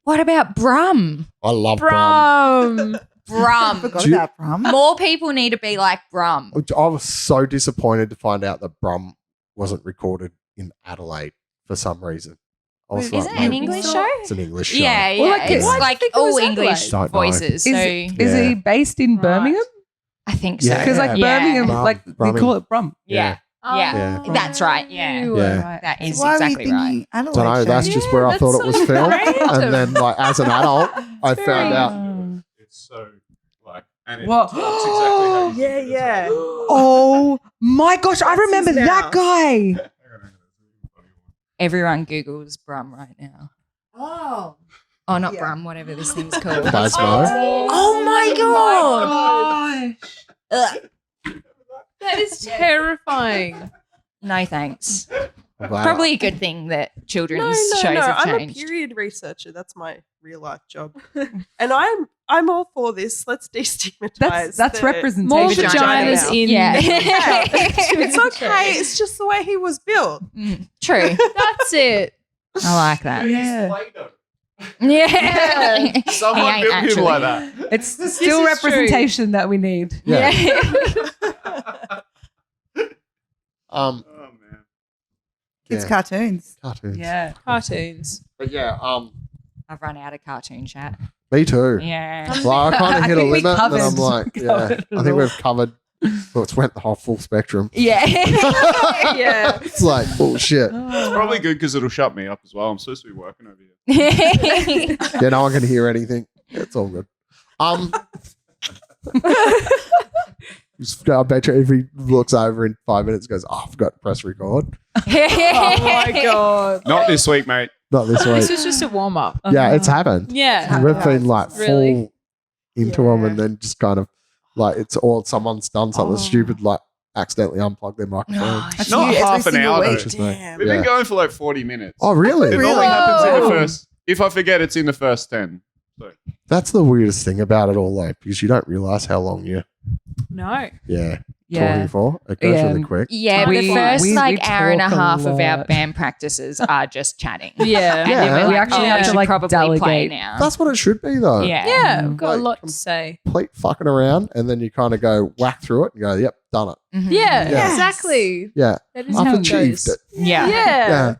What about Brum? I love Brum. I Brum. forgot Do you- about Brum. More people need to be like Brum. I was so disappointed to find out that Brum wasn't recorded in Adelaide for some reason. I was Wait, Is it an maybe English show? It's an English show. Yeah, yeah. Well, like, it's why do you like think it was all English Adelaide? Don't know. voices. So Is Yeah. he based in Right. Birmingham? I think so. Yeah. Because like Yeah. Birmingham, Brum, like Brumming. they call it Brum. Yeah. Yeah. Yeah. That's right. Yeah. Yeah. Right. That is Why were you exactly right. thinking Adelaide? Don't know. That's Shane? just where I that's thought it was so filmed, random. and then like as an adult, I found out. It's so like, and What? that's exactly how you Yeah, think it is. yeah. Oh my gosh, I That's remember his that mouth. guy. Hang on. Everyone Googles Brum right now. Oh. Oh, not Yeah. Brum, whatever this thing's called. Plasmo. Oh my god! That is terrifying. No thanks. Wow. Probably a good thing that children's shows have I'm a changed. period researcher. That's my real life job, and I'm all for this. Let's destigmatize. That's the- representation. More Vagina vaginas now. in. Yeah. It's okay. It's just the way he was built. True. That's it. I like that. Yeah. Play-Doh. Yeah. Someone He built ain't him like actually. that. It's still is true. representation that we need. Yeah. Oh man. Kids Yeah. cartoons. Cartoons. Yeah. Cartoons. But yeah. I've run out of cartoon chat. Me too. Yeah. Well, I kind of I hit a think we limit, and covered- I'm like, yeah. covered it I think all. we've covered. Well, it's went the whole full spectrum. Yeah. Yeah. It's like bullshit. It's probably good because it'll shut me up as well. I'm supposed to be working over here. Yeah, no one can hear anything. It's all good. I bet you if he looks over in 5 minutes, goes, "Oh, I forgot to press record." Oh my god. Not this week, mate. Not this This week. was just a warm up. Yeah, it's happened. Yeah. We've been like Really? full into them, Yeah. and then just kind of like it's all someone's done something stupid, like accidentally unplug their microphone. That's Not you every half an single hour, week. Which is me. Damn. We've Yeah. been going for like 40 minutes. Oh, really? It Really? normally happens in the Whoa. first. If I forget, it's in the first 10. That's the weirdest thing about it all, though, because you don't realize how long you're No. talking for. It goes Yeah. really quick. Yeah, We- the first we like hour and a talk a half of our lot. band practices are just chatting. Yeah. And Yeah. then we're We like, actually oh, have we to, should like, probably play delegate. now. That's what it should be, though. Yeah. Yeah. We've got a Like, lot to say. Complete fucking around, and then you kind of go whack through it and go, "Yep, done it." Mhm. Yeah, Yeah. exactly. Yeah, That is I've how it achieved goes. it. Yeah. Yeah.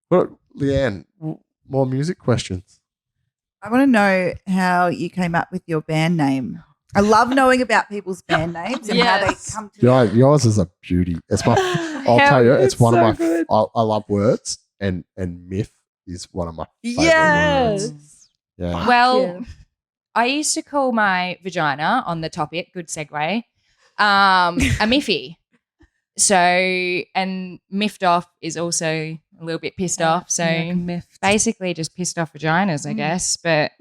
But Leanne, more music questions. I want to know how you came up with your band name. I love knowing about people's band names and how they Yes. come to You know, yours is a beauty. It's my. I'll How- tell you, it's one so of my. good. I love words, and Miff is one of my favorite Yes. words. Yeah. Well, Yeah. I used to call my vagina on the topic, good segue, a Miffy. So, and miffed off is also a little bit pissed off. So, basically just pissed off vaginas, I guess. But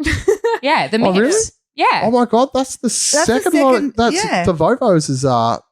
yeah, the Oh, Miffs. really? Yeah. Oh my god, that's the second one. second- That's yeah. the Vovos is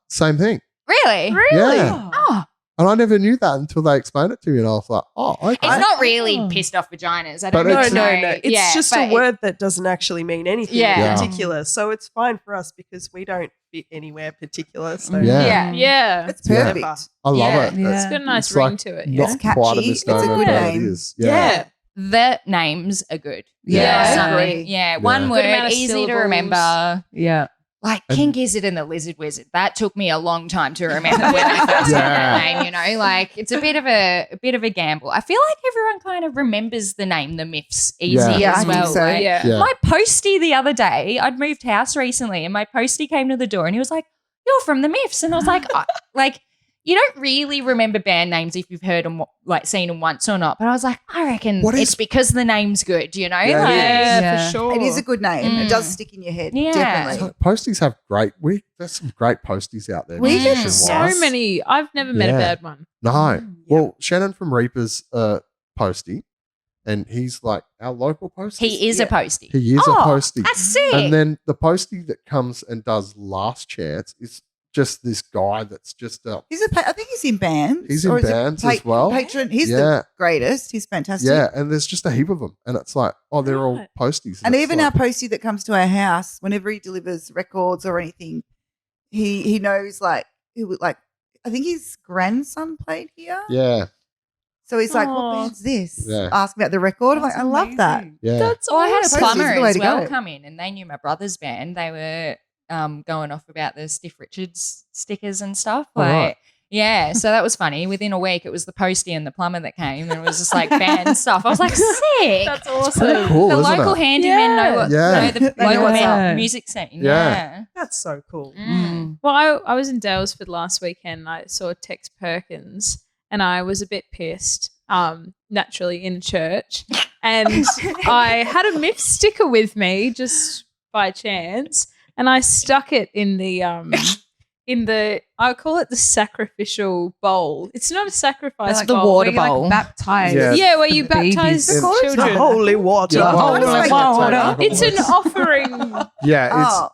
same thing. Really? Really? Yeah. Oh, And I never knew that until they explained it to me, and I was like, oh, okay. it's not really pissed off vaginas. I don't But really it's- know. No. It's Yeah, just but a word that doesn't actually mean anything Yeah. in particular. So it's fine for us because we don't fit anywhere particular. So Yeah. Yeah. It's Yeah. perfect. I love Yeah. it. Yeah. It's got a nice It's ring like to it. not It's catchy. quite a It's a misnomer, good but name. it is. Yeah. The names are good. Yeah. So, I agree. yeah, Yeah. one Good word, amount of easy to syllables. remember. Yeah. Like And- King Gizzard and the Lizard Wizard. That took me a long time to remember when I first heard that name. You know, like it's a bit of a gamble. I feel like everyone kind of remembers the name the Miffs easy Yeah. Yeah, I as think well. so. like, Yeah. Yeah. My postie the other day, I'd moved house recently, and my postie came to the door, and he was like, "You're from the Miffs," and I was like, like. You don't really remember band names if you've heard them, like seen them once or not. But I was like, I reckon What it's is- because the name's good, you know? Yeah, it like, is. Yeah. for sure. It is a good name. It Mm. does stick in your head. Yeah. Definitely. So posties have there's some great posties out there. We There's get musician-wise. so many. I've never met a Yeah. bad one. No. Well, Shannon from Reaper's postie, and he's like our local postie. he is a postie. He is Oh, a postie. That's sick. And then the postie that comes and does Last Chance is just this guy that's just I think he's in bands. He's in Or is it bands as well. Patron. He's Yeah. the greatest. He's fantastic. yeah, and there's just a heap of them, and it's like, oh, they're all Right. posties, And it's even like, our postie that comes to our house, whenever he delivers records or anything, he knows like I think his grandson played here. yeah, So he's like, Aw. what band's this? Yeah. Ask about the record. I'm like, I love that. yeah, That's Oh, I had a awesome. plumber Posties are the way as to well go. come in, and they knew my brother's band. They were going off about the Stiff Richards stickers and stuff. Oh, Like, right. yeah, so that was funny. Within a week, it was the postie and the plumber that came, and it was just like band stuff. I was like, sick. That's pretty awesome. cool, the isn't local it? handymen know what Yeah. know the They know local what's up. music scene. Yeah. Yeah. That's so cool. Mm. Well, I was in Dalesford last weekend. I saw Tex Perkins, and I was a bit pissed. Naturally in church, and I had a Miffs sticker with me just by chance, and I stuck it in the I call it the sacrificial bowl. It's not a sacrifice Like the bowl. water Where you, bowl. like, baptize. Yeah. Yeah, where the you baptize babies. It's The children. holy water. Yeah, Oh, well, it's like water. It's an offering. yeah, Oh,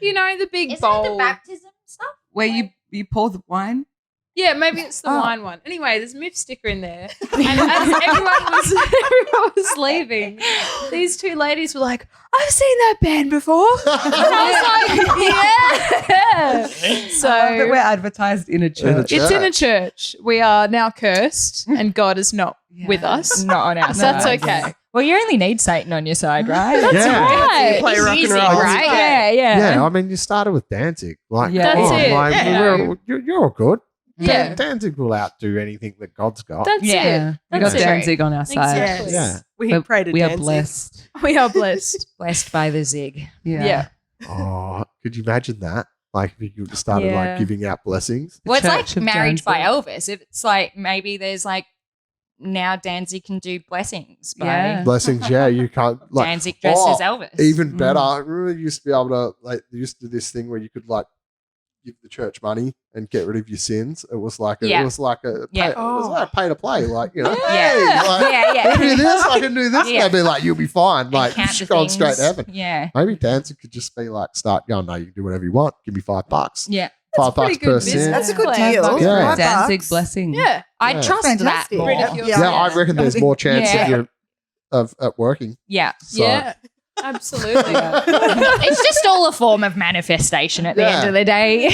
You know, the big Isn't bowl. it the baptism stuff? Where you pour the wine. Yeah, maybe it's the Oh. wine one. Anyway, there's a Miff sticker in there. And as everyone was leaving, these two ladies were like, I've seen that band before. And I was like, yeah. I love that we're So advertised in a church. it's in a church. We are now cursed and God is not with us. Not on our So that's side. okay. Well, you only need Satan on your side, right? That's Yeah. right. You play rock and Easy, roll. right? Yeah. yeah. I mean, you started with Danzig, like, Yeah. That's come on, it. like, Yeah. you're all good. Yeah. Danzig will outdo anything that God's got. That's Yeah. it. We That's got it. Danzig on our side. Exactly. yeah. We But pray to we are Danzig. blessed. We are blessed. Blessed by the zig. Yeah. Oh, could you imagine that? Like, if you started Yeah. like giving out blessings. Well, it's Church like of Marriage by Danzig. Elvis. It's like maybe there's like now Danzig can do blessings by Yeah. Blessings, yeah. You can't like Danzig dressed oh, as Elvis. even Mm. better. I remember you used to be able to like they used to do this thing where you could like give the church money and get rid of your sins. It was like Yeah. it was like a Yeah. it was like pay to play, like you know. Yeah. Hey, like, Yeah, I can do yeah. this, I can do this. Yeah. They'd be like, you'll be fine. And Like count the going straight to things. heaven. Yeah. Maybe Danzig could just be like, start going, no, you can do whatever you want. Give me $5. Yeah. $5 pretty per good sin. business. that's a good Yeah. deal. Yeah. $5 Danzig blessing. Yeah. I Yeah. trust Fantastic. that more. Ridicule. Yeah, I reckon there's more chance Yeah. that you're at working. Yeah. So, Yeah. Absolutely. It's just all a form of manifestation at the Yeah. end of the day.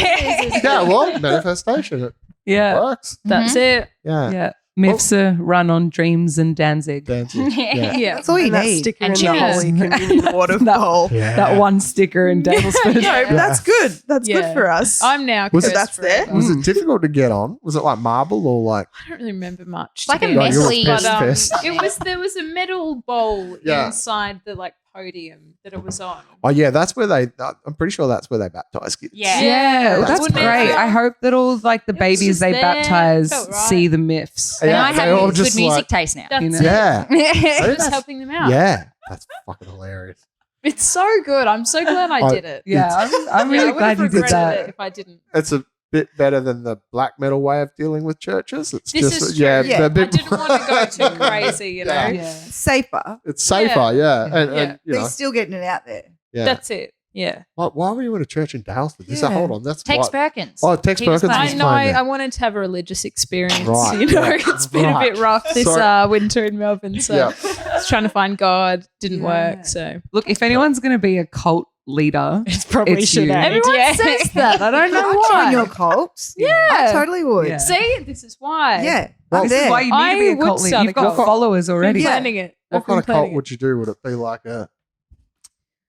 yeah, well, manifestation. It Yeah. works. That's it. Yeah. Yeah. Miffs are run on dreams and Danzig. Danzig. Yeah. Yeah. That's all you And that need. sticker And in the chickens. holy communion water bowl. Yeah. That one sticker in Dalesford. No, but that's good. That's Yeah. good for us. I'm now Was it- cursed that's there? forever. Was it difficult to get on? Was it like marble or like? I don't really remember much. Like to a be honest. messy- You're a But pest. there was a metal bowl Yeah. inside the like podium that it was on. Oh yeah, that's where they. I'm pretty sure that's where they baptize kids. Yeah. Yeah, well, That's that's perfect. great. I hope that all like the It was babies just they there. baptize Felt right. see the Miffs. And Yeah, I they have all good just music like- taste now. That's You know? it. Yeah. Just That's- helping them out. Yeah, that's fucking hilarious. It's so good. I'm so glad I did it. Yeah, I'm Yeah, I really would glad have you did regretted that. it if I didn't. It's a bit better than the black metal way of dealing with churches. It's This just is true. yeah, Yeah. the I bit didn't want to go too crazy, you know. Yeah. Yeah. Safer, It's safer, yeah, and Yeah. you but know, you're still getting it out there. yeah. That's it. Yeah. Why were you in a church in Dalesford? Yeah. Hold on, that's Tex what. Perkins. Oh, Tex He was Perkins playing. was I know. playing there. I wanted to have a religious experience. Right, You know, yeah, it's been a right. bit rough this So- winter in Melbourne. So Yeah. I was trying to find God. Didn't Yeah. work. So Look, if anyone's going to be a cult leader, It's probably It's you. Sinead. everyone Yeah. says that. I don't know I'd join why. your cult. Yeah. I totally would. Yeah. See, this is why. Yeah. Well, I'm this is there. why you need to I be a would cult leader. start You've a got cult. followers already. Yeah. Planning it. What I've kind been of cult planning it. would you do? Would it be like a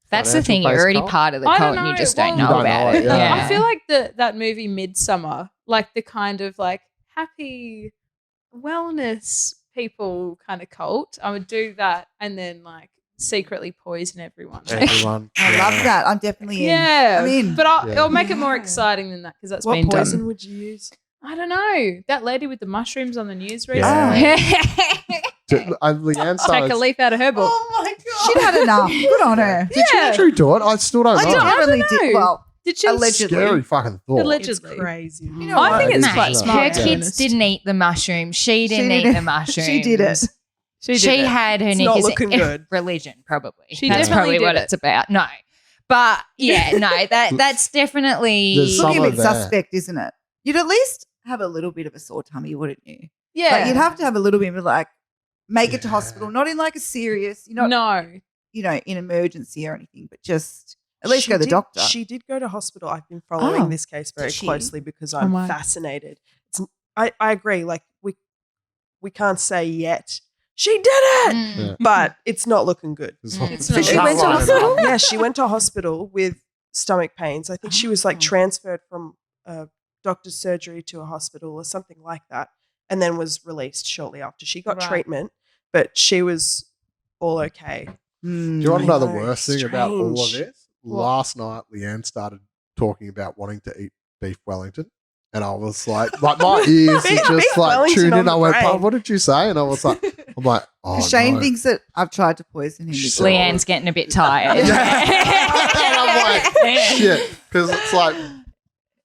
That's the thing. You're financial-based already cult? part of the I cult don't and you know. just Well, don't You know don't about know it. it, yeah. I feel like that movie Midsummer, like the kind of like happy wellness people kind of cult. I would do that and then like secretly poison everyone. everyone? I love that. I'm definitely in. Yeah, I'm in. but Yeah. I'll make it more Yeah. exciting than that because that's What been poison done. would you use? I don't know. That lady with the mushrooms on the news Yeah. recently. Leanne Take started. a leaf out of her book. Oh my god. She'd had enough. Good on her. Did she actually do it? I still don't I know. definitely don't did. know. Well, Did she? Allegedly. Scary fucking thought. Allegedly. It's crazy. You know I what? think it's Mate, quite her smart. Her to be kids honest. didn't eat the mushroom. She didn't did eat it. the mushroom. She did it. She did She it. had her It's nick not as looking good. religion, probably. She That's definitely probably what did it. it's about. No, but yeah, no, that's definitely. There's It's looking a Some bit are there. suspect, isn't it? You'd at least have a little bit of a sore tummy, wouldn't you? Yeah. Like, you'd have to have a little bit of like, make it to Yeah. hospital, not in like a serious, you're not, No. you know, in emergency or anything, but just at least She go to the did- doctor. She did go to hospital. I've been following Oh, this case very did she? closely because Oh I'm my. fascinated. I agree. Like we can't say yet she did it, Mm. Yeah. but it's not looking good. It's So not she good. went to hospital? Yeah, she went to hospital with stomach pains. I think she was like Oh. transferred from a doctor's surgery to a hospital or something like that, and then was released shortly after. She got Right. treatment, but she was all okay. Do you want to I know the know, worst thing about all of strange. this? What? Last night, Leanne started talking about wanting to eat beef Wellington. And I was like my ears Beef- are just beef like Wellington tuned on in. the I went, brain. "Pop, what did you say?" And I was like, I'm like, oh, Shane no. thinks that I've tried to poison him. She before. said- Leanne's getting a bit tired. Yeah. And I'm like, shit. Because it's like,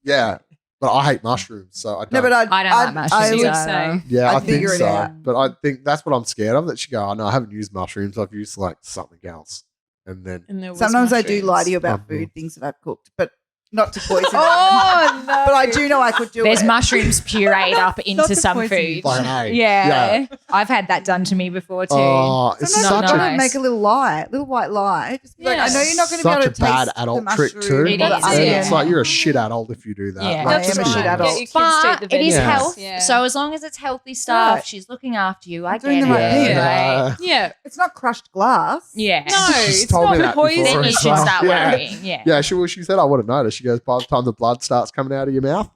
yeah. But I hate mushrooms. So I don't. No, but I don't like mushrooms. She would either. say. yeah, I'd I think figure it so. out. But I think that's what I'm scared of. That she go, oh, no, I haven't used mushrooms. I've used like something else. And then, And there was Sometimes I do lie to you mushrooms. about food, things that I've cooked, but not to poison. Oh no! But I do know I could do There's it. mushrooms pureed up into to some poison food. you. like, hey, Yeah. I've had that done to me before too. Oh, it's Sometimes not I've got nice. to make a little lie, a little white lie. Just be like, I know you're not going to be such able a to bad taste adult the trick too. mushroom It or the is, And onion. it's like you're a shit adult if you do that. Yeah. Like, That's to right. me. Shit adult. Get your kids to eat But the it is Yeah. health. Yeah. So as long as it's healthy stuff, Right. she's looking after you. I I'm get doing it. the right thing. Yeah. Yeah. It's not crushed glass. Yeah. No, She's it's told me not that before poison. Then you as should well. start Yeah. worrying. Yeah. Yeah, she said I would have noticed. She goes, by the time the blood starts coming out of your mouth.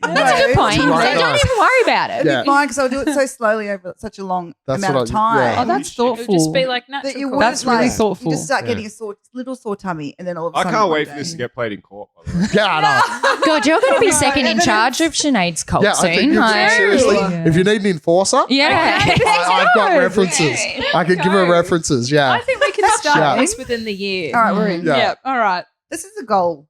That's a good point. It's So right don't on. even worry about it. Yeah. Mine, because I'll do it so slowly over such a long That's amount what of I- time. yeah. Oh, that's It would thoughtful. just be like natural. that you causes. wouldn't That's really like, thoughtful. You just start Yeah. getting a little sore tummy, and then all of a I sudden, can't one wait for day- this to get played in court. By the way. Yeah, I know. God, you're going to be No, second in evidence. charge of Sinead's cult Yeah, I think soon. you Like- seriously. Yeah. If you need an enforcer, Yeah. I've got references. I can give her Go. references. Yeah. I think we can start Yeah. this within the year. All right, we're in. Yeah. Yeah. All right. This is a goal.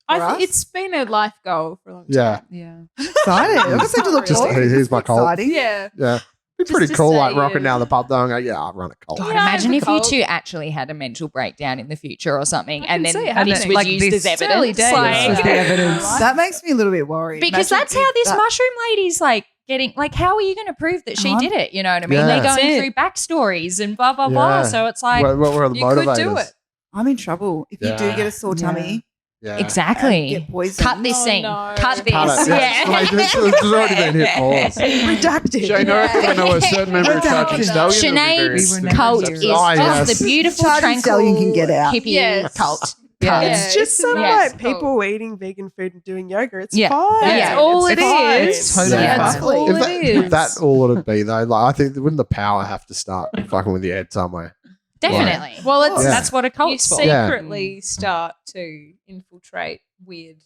I For think us? it's been a life goal for a long time. Yeah. Yeah. Excited. I've got something to look Just- forward to. here's my cult. Exciting. Yeah. Yeah. Be Just pretty to cool, say, like rocking yeah. down the pub going, yeah, I run a cult. God, Yeah, imagine the if you cult. two actually had a mental breakdown in the future or something, I and can then see it happening. this was Like used this as early evidence. days. Like- This is the evidence. That makes me a little bit worried. because Imagine that's how if this that- mushroom lady's like getting. Like, how are you going to prove that she Uh-huh. did it? You know what I mean? Yeah. They're That's going it. through backstories and blah blah blah. Yeah. So it's like What were the You could motivators? do it. I'm in trouble if you do Yeah. get a sore tummy. Yeah. and exactly. get poisoned. Cut this Oh, scene. no. Cut this. Cut it. Yeah. Like, this has already been hit pause. Redacted. Jane, I reckon when I was a certain member of Charge and Stallion, it'll be very Sinead's We were interesting. cult never is here. Oh, just yes. the beautiful, Charge and tranquil Stallion can get out. hippie Yes. cult. Yeah. Yeah. It's just some Yes. like people eating vegan food and doing yoga. It's Yeah. fine. That's Yeah. all it's it fine. is. It's totally Yeah. That's fine. all If it that, is. if that all would be though, like I think wouldn't the power have to start fucking with your head somewhere? Definitely. Well, it's Yeah. That's what a you cult's for. Yeah. secretly start to infiltrate weird.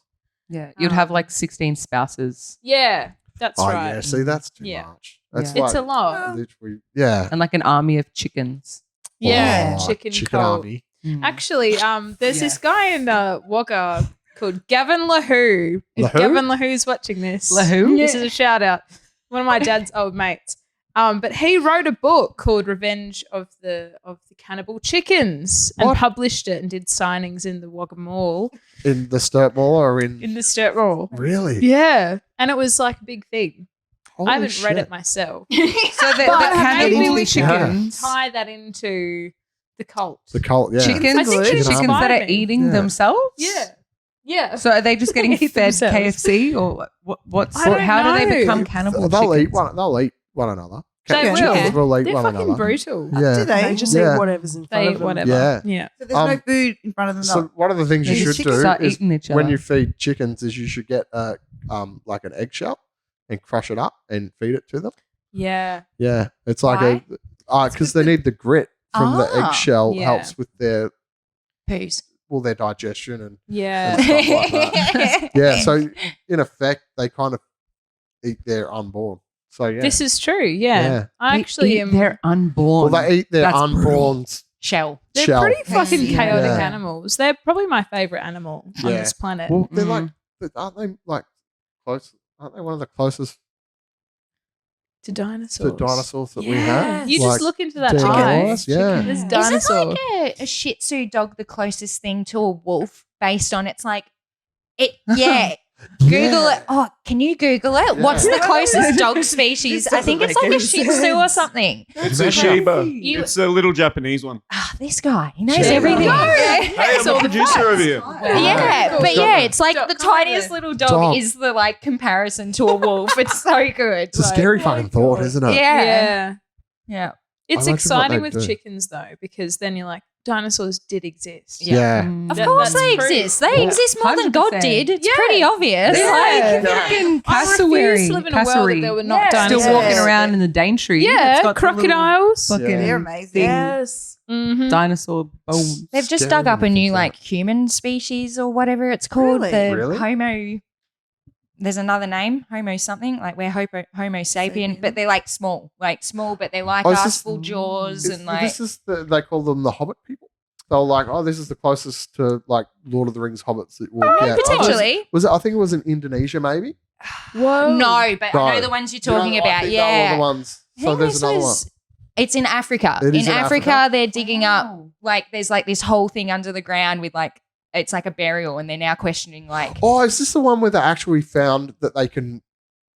Yeah. You'd have like 16 spouses Yeah, that's Oh right. yeah, see that's too Yeah. much. That's Yeah. like It's a lot. literally, yeah. and like an army of chickens. Yeah, Oh, chicken cult. army. Mm. Actually, there's Yeah. this guy in Wagga called Gavin LaHoo. If LaHoo? Gavin LaHoo's watching this, LaHoo? this is a shout out. One of my dad's old mates. But he wrote a book called Revenge of the Cannibal Chickens and What? published it and did signings in the Wagga Mall In the Sturt Mall or in the Sturt Mall. Really? Yeah, and it was like a big thing. Holy I haven't read shit. it myself. So the But cannibal maybe we should chickens. Tie that into the cult. The cult, yeah. Chickens, I think chickens chicken that are army. eating Yeah. themselves. Yeah. So are they just getting Eat fed themselves. KFC or what's I don't how do they know. become cannibal They'll eat chickens? They'll eat one another. They Chickens will. will eat They're one fucking another. brutal. Yeah. Do they? They just Yeah. eat whatever's in front They of eat them. whatever. Yeah. Yeah. So there's no Um, food in front of them. So one of the things Yeah, you the should chickens do start is eating each when other. you feed chickens is you should get like an eggshell and crush it up and feed it to them. Yeah. Yeah, it's like Why? because they need the grit from the Ah, eggshell yeah. helps with their Poos. their digestion and Yeah. stuff like that. Yeah, so in effect they kind of eat their unborn. So yeah, This is true. Yeah. Yeah. I They actually eat am. their unborn. well they eat their That's unborn Shell. They're shell. pretty fucking Yeah. chaotic Yeah. animals. They're probably my favorite animal on Yeah. this planet. Well, they're Mm. like aren't they like close? Aren't they one of the closest to dinosaurs. to dinosaurs that we Yeah. have? You Like, just look into that DNA eye. wise, yeah. This Isn't dinosaur. like a Shih Tzu dog the closest thing to a wolf based on it's like it? Yeah. Google Yeah. it. Oh, can you Google it? Yeah. What's the closest dog species? This I think it's doesn't like a make Shih any Tzu or sense. something. It's a Sheba. You- It's a little Japanese one. Ah, this guy, he knows Sheba. everything. No. Hey, I'm a producer over here. Yeah, but yeah, it's like Dog the comment. tiniest little dog Dog. is the like comparison to a wolf. It's so good. It's a scary fucking thought, isn't it? Yeah. Yeah. Yeah. It's imagine what exciting they'd with do. chickens though, because then you're like, dinosaurs did exist. Yeah. Mm. Of That- course that's they proof. exist. They Yeah. exist more than God 100%. did. It's Yeah. pretty obvious. Yeah. Like, Fucking I refuse cassowary. to live in a world that there were not Yeah. dinosaurs. Still walking Yeah. around in the Daintree. Yeah, It's got the little crocodiles. Fucking They're amazing. thing. Yes. Mm-hmm. Dinosaur bones. they've just Scary dug up a when you new think like about human species or whatever it's called. Really? The Really? Homo. There's another name, Homo something. Like we're Homo sapien, Sapien. but they're like small, but they're like Oh, is us, this- full jaws and like. This is they call them the Hobbit people. They're like, oh, this is the closest to like Lord of the Rings hobbits that we'll get. Potentially. Was it? I think it was in Indonesia, maybe. Whoa. No, but I know No. the ones you're You know, talking I about. think they were Yeah. the ones. I So think there's this another one. was- It's in Africa. It is In in Africa, Africa? they're digging up like there's like this whole thing under the ground with like it's like a burial, and they're now questioning like Oh, is this the one where they actually found that they can,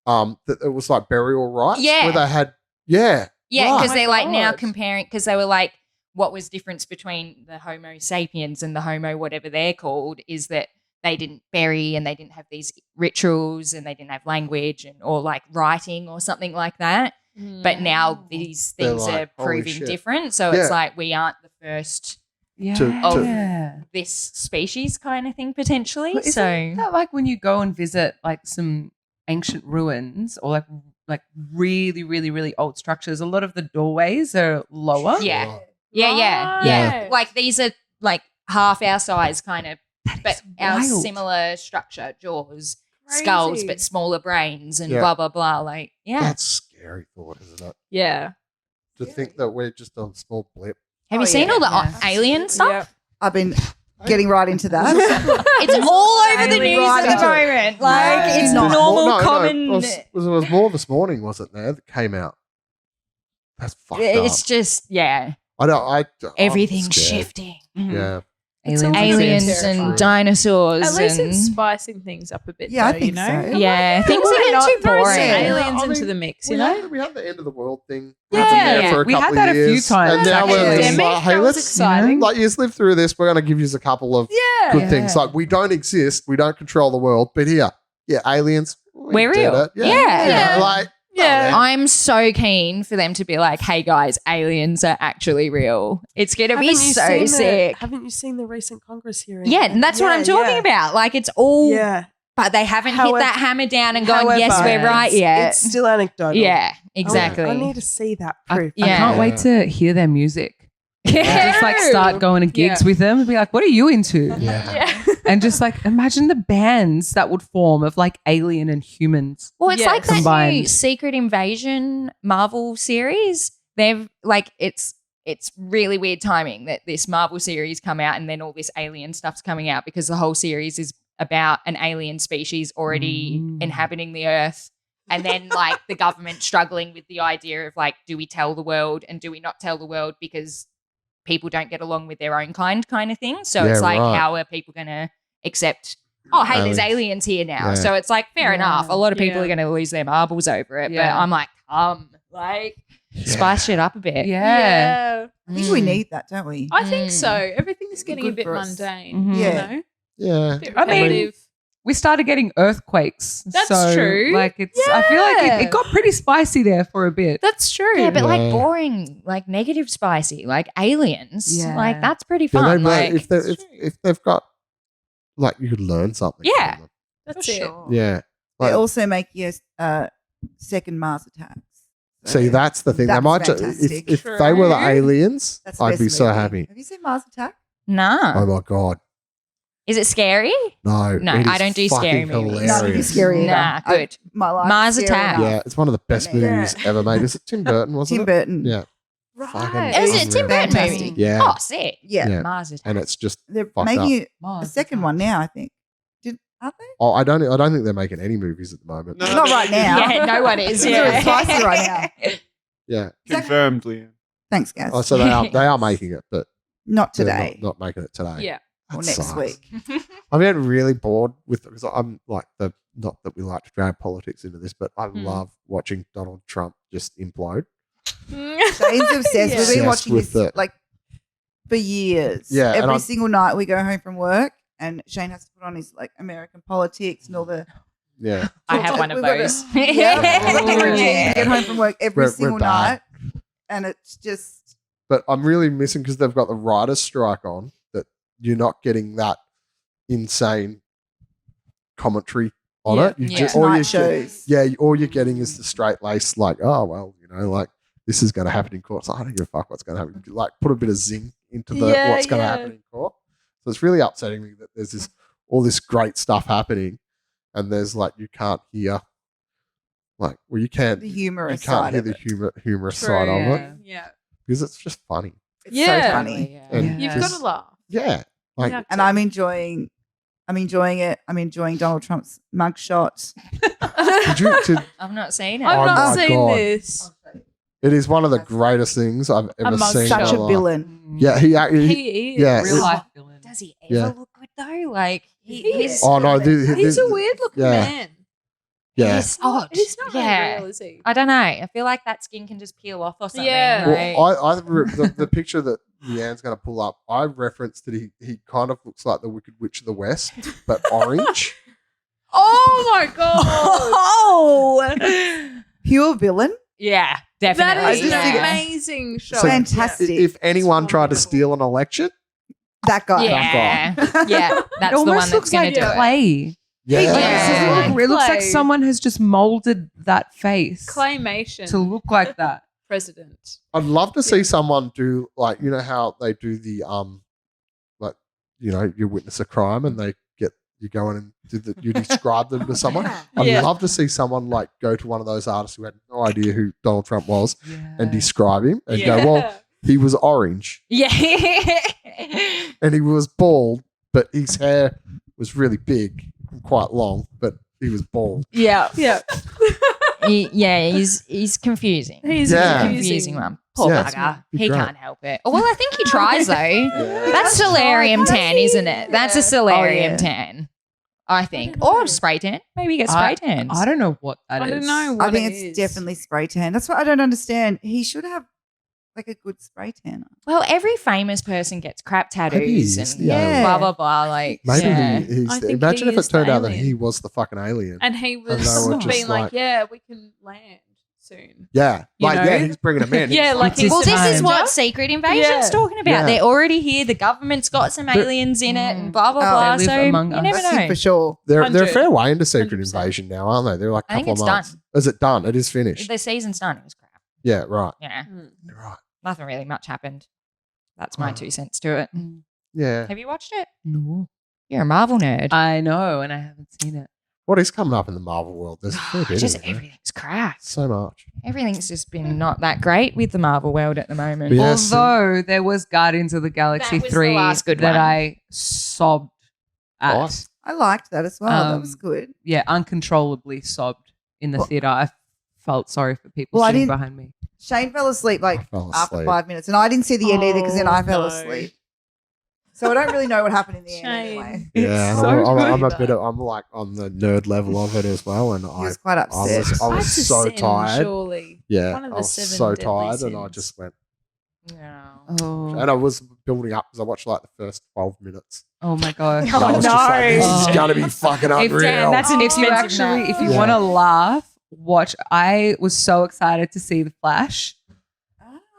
that it was like burial rites? Yeah. Where they had, yeah. yeah, right. because they're like now God. comparing because they were like what was difference between the Homo sapiens and the Homo whatever they're called is that they didn't bury and they didn't have these rituals and they didn't have language and or like writing or something like that. But now these They're things like, are holy proving shit. different. So Yeah. it's like we aren't the first Yeah. to- this species kind of thing potentially. But So isn't that like when you go and visit like some ancient ruins or like really, really, really old structures, a lot of the doorways are lower. yeah. Right. Yeah. Like these are like half our size kind of, but our wild. similar structure, jaws, skulls, Crazy. but smaller brains and Yeah. blah, blah, blah. Like, yeah. That's scary thought, isn't it? Yeah. To think that we're just a small blip. Have you Oh, seen yeah. all the Yeah. alien stuff? Yeah. I've been getting right into that. It's all over the Really news right at the into it. moment. Like, No, it's not. normal, common. It was more this morning, wasn't there? That came out. That's fucked It's up. just, yeah, I don't. I'm everything's scared. shifting. Mhm. Yeah. It's Aliens. all Aliens terrifying. and dinosaurs. At least and, it's spicing things up a bit. Yeah, I though, think you know? so. yeah, things are Why getting not too throw some boring. Aliens I into mean, the mix, we you know? had the end of the world thing. Yeah. happened there for a We had couple that of a few years, times, and now we're actually. just like, hey, That was let's exciting. like you live through this. We're going to give you a couple of good things. Like we don't exist, we don't control the world, but here, yeah, aliens, we We're did real. it. Yeah. Yeah. like Yeah. I'm so keen for them to be like, hey guys, aliens are actually real. It's going to be so sick. Haven't you seen the recent Congress hearing? Yeah, and that's what I'm talking about. Like, it's all, Yeah. but they haven't hit However- that hammer down and gone, yes, However, we're right it's- yet. It's still anecdotal. Yeah, exactly. I need to see that I, proof. I Yeah. can't wait to hear their music. Just like start going to gigs Yeah. with them and be like, what are you into? yeah. And just like imagine the bands that would form of like alien and humans. Well, it's Yeah. like that new Combined. Secret Invasion Marvel series. They've like it's really weird timing that this Marvel series come out and then all this alien stuff's coming out because the whole series is about an alien species already Mm. inhabiting the Earth And then like the government struggling with the idea of like, do we tell the world and do we not tell the world because people don't get along with their own kind of thing. So it's like, how are people going to accept, oh, hey, there's aliens here now. Yeah. So it's like, fair enough. A lot of people Yeah. are going to lose their marbles over it. But Yeah. I'm like, like, spice it up a bit. Yeah. I think we need that, don't we? I think so. Everything is getting a Good bit for us. mundane. Mhm. Yeah. You know? Yeah. A bit I mean, repetitive. We started getting earthquakes. That's so, true. Like I feel like Yeah. it got pretty spicy there for a bit. That's true. Yeah, but Yeah. like boring, like negative spicy, like aliens. Yeah. Like that's pretty Yeah, fun. like, Like, if they've got like you could learn something. Yeah. From them. That's For it. sure. Yeah. They Like, also make second Mars attacks. So see, that's the thing. They that's might fantastic. if they were the True. aliens, that's the I'd best be so movie. happy. Have you seen Mars Attack? nah. Oh my god. Is it scary? No. No, it I is don't do scary fucking movies. No, hilarious. it's scary. Nah, either. good. My life. Mars scary Attack. enough. Yeah, it's one of the best Yeah. movies ever made. Is it Tim Burton, wasn't Tim it? Burton. Yeah. Right. Is it a Tim Burton Fantastic. movie? Yeah. Oh, sick. Yeah. Yeah. Mars Attack. And it's just They're fucked making up. it a second one now, I think. Aren't they? Oh, I don't think they're making any movies at the moment. No. Not right now. Yeah, no one is. Things are spicy right now. Yeah. Confirmed, Leanne. Thanks, guys. Oh, so they are making it, but Not they're today not making it today. Yeah. That or next sucks. week. I'm getting really bored with because I'm like not that we like to drag politics into this, but I Hmm. love watching Donald Trump just implode. Shane's obsessed. We've been Obsessed watching with this it. like for years. Yeah, and Every I'm- single night we go home from work and Shane has to put on his like American politics and all the Yeah. I have one of We've got those. we get home from work every We're single bad. night and it's just But I'm really missing because they've got the writers' strike on that you're not getting that insane commentary on Yeah. it. You Yeah. just, night shows. all you're getting is the straight lace, like, oh well, like this is going to happen in court. So I don't give a fuck what's going to happen. Like, put a bit of zing into the Yeah, what's going to yeah. happen in court. So it's really upsetting me that there's all this great stuff happening, and there's like you can't hear, like, well, you can't The humorous you can't side hear of the it. humorous side of it Yeah. Yeah. because it's just funny. It's Yeah. so funny. And You've just- got to laugh. Yeah, like You have And to. I'm enjoying it. I'm enjoying Donald Trump's mugshot. I've not seen it. I've Oh not my seen God. this. it is one of the greatest things I've ever mugshot. seen. in Such my a life. villain. Yeah, he He is. yeah, Real it- life villain. Does he ever Yeah. look good though? Like He's- Oh no, He's a weird looking yeah. man. Yeah. He's odd. He's not Yeah. really real, is he? I don't know. I feel like that skin can just peel off or something. Yeah. like- Well, the picture that Leanne's going to pull up, I referenced that he kind of looks like the Wicked Witch of the West, but orange. Oh my god! Oh, pure villain. yeah, definitely. That is just an think- amazing shot. So- Fantastic. If anyone tried to steal an election, That guy. Yeah, yeah, that's It the one almost that's looks going like to do it. clay. yeah, Like, Yeah. it looks like Clay. someone has just molded that face Claymation to look like that. president. I'd love to see someone do like how they do the like you witness a crime and they get you go in and you describe them to someone. I'd Yeah. love to see someone like go to one of those artists who had no idea who Donald Trump was Yeah. and describe him and go, well, he was orange Yeah, and he was bald, but his hair was really big and quite long, but he was bald. yeah, Yeah. He's confusing. He's Yeah. Confusing one. Poor Yeah. bugger. Be He great. can't help it. Well, I think he tries though. That's solarium tan, isn't it? That's a solarium yeah. tan, I think. don't know. Or spray tan. Maybe he gets spray tans. I don't know what that is. I don't know what I think it it's is. definitely spray tan. That's what I don't understand. He should have like a good spray tanner. Well, every famous person gets crap Maybe tattoos he's and the alien. blah blah blah. Like, Maybe yeah. he's I think imagine he if it is turned the out that alien. he was the fucking alien. And he was they were just being like, like- yeah, we can land soon. Yeah, You like know? yeah, he's bringing him in. Yeah, He's like It's he's Well, his this is time. what Secret Invasion's Yeah. talking about. Yeah. They're already here. The government's got some aliens in it, and blah blah Oh, blah. they live So among you us. never I think know. for sure. they're a 100. fair way into Secret 100%. Invasion now, aren't they? They're like a I think couple of it's months. done. Is it done? It is finished. The season's done. It was crap. Yeah, right. Yeah, Right. nothing really much happened. That's my Oh. 2 cents to it. Yeah. Have you watched it? No. You're a Marvel nerd. I know, and I haven't seen it. What is coming up in the Marvel world? There's a fair bit. Just isn't there? everything's crap. So much. Everything's just been not that great with the Marvel world at the moment. Yeah. Yes. Although there was Guardians of the Galaxy That was the 3 last good that one. I sobbed at. Nice. I liked that as well. That Um, was good. Yeah, uncontrollably sobbed in the theater. I felt sorry for people Well, I sitting didn't- behind me. Shane fell asleep I like fell after asleep. 5 minutes, and I didn't see the end either because then I fell no. asleep. So I don't really know what happened in the end Shame. anyway. Yeah, It's and I'm good. a bit. I'm like on the nerd level of it as well, and He I was quite upset. was Five to so 7, tired. Surely. Yeah, One of I the was 7 so deadly tired, and I sins. just went. No. Oh, And I was building up because I watched like the first 12 minutes. oh my gosh. And I was just like, this no. is gonna be fucking unreal. that's an If you expensive actually, nap. if you Yeah. want to laugh, watch. I was so excited to see The Flash.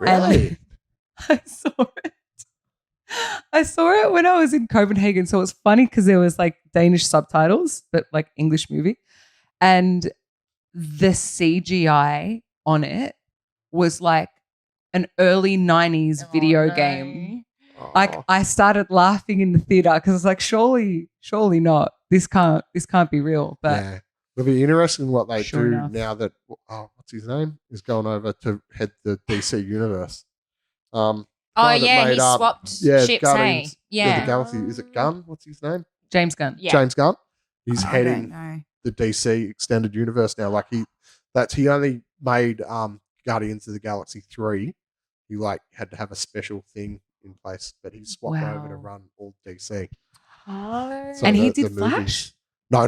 Really? I saw it. I saw it when I was in Copenhagen. So it was funny because there was like Danish subtitles, but like English movie. And the CGI on it was like an early 90s video game. Like Oh, I started laughing in the theater because I was like, surely not. This can't be real. But yeah. It'll be interesting what they Sure do enough. now that what's his name is going over to head the DC universe. Oh guy that yeah, made he up- swapped yeah, ships. Guardians Hey, the yeah, Galaxy. Is it Gunn? What's his name? James Gunn. yeah. James Gunn. He's I heading don't know. the DC extended universe now. Like he only made Guardians of the Galaxy 3. He like had to have a special thing in place, but he swapped over to Wow. run all DC. Oh. So And he the did movies- Flash? No.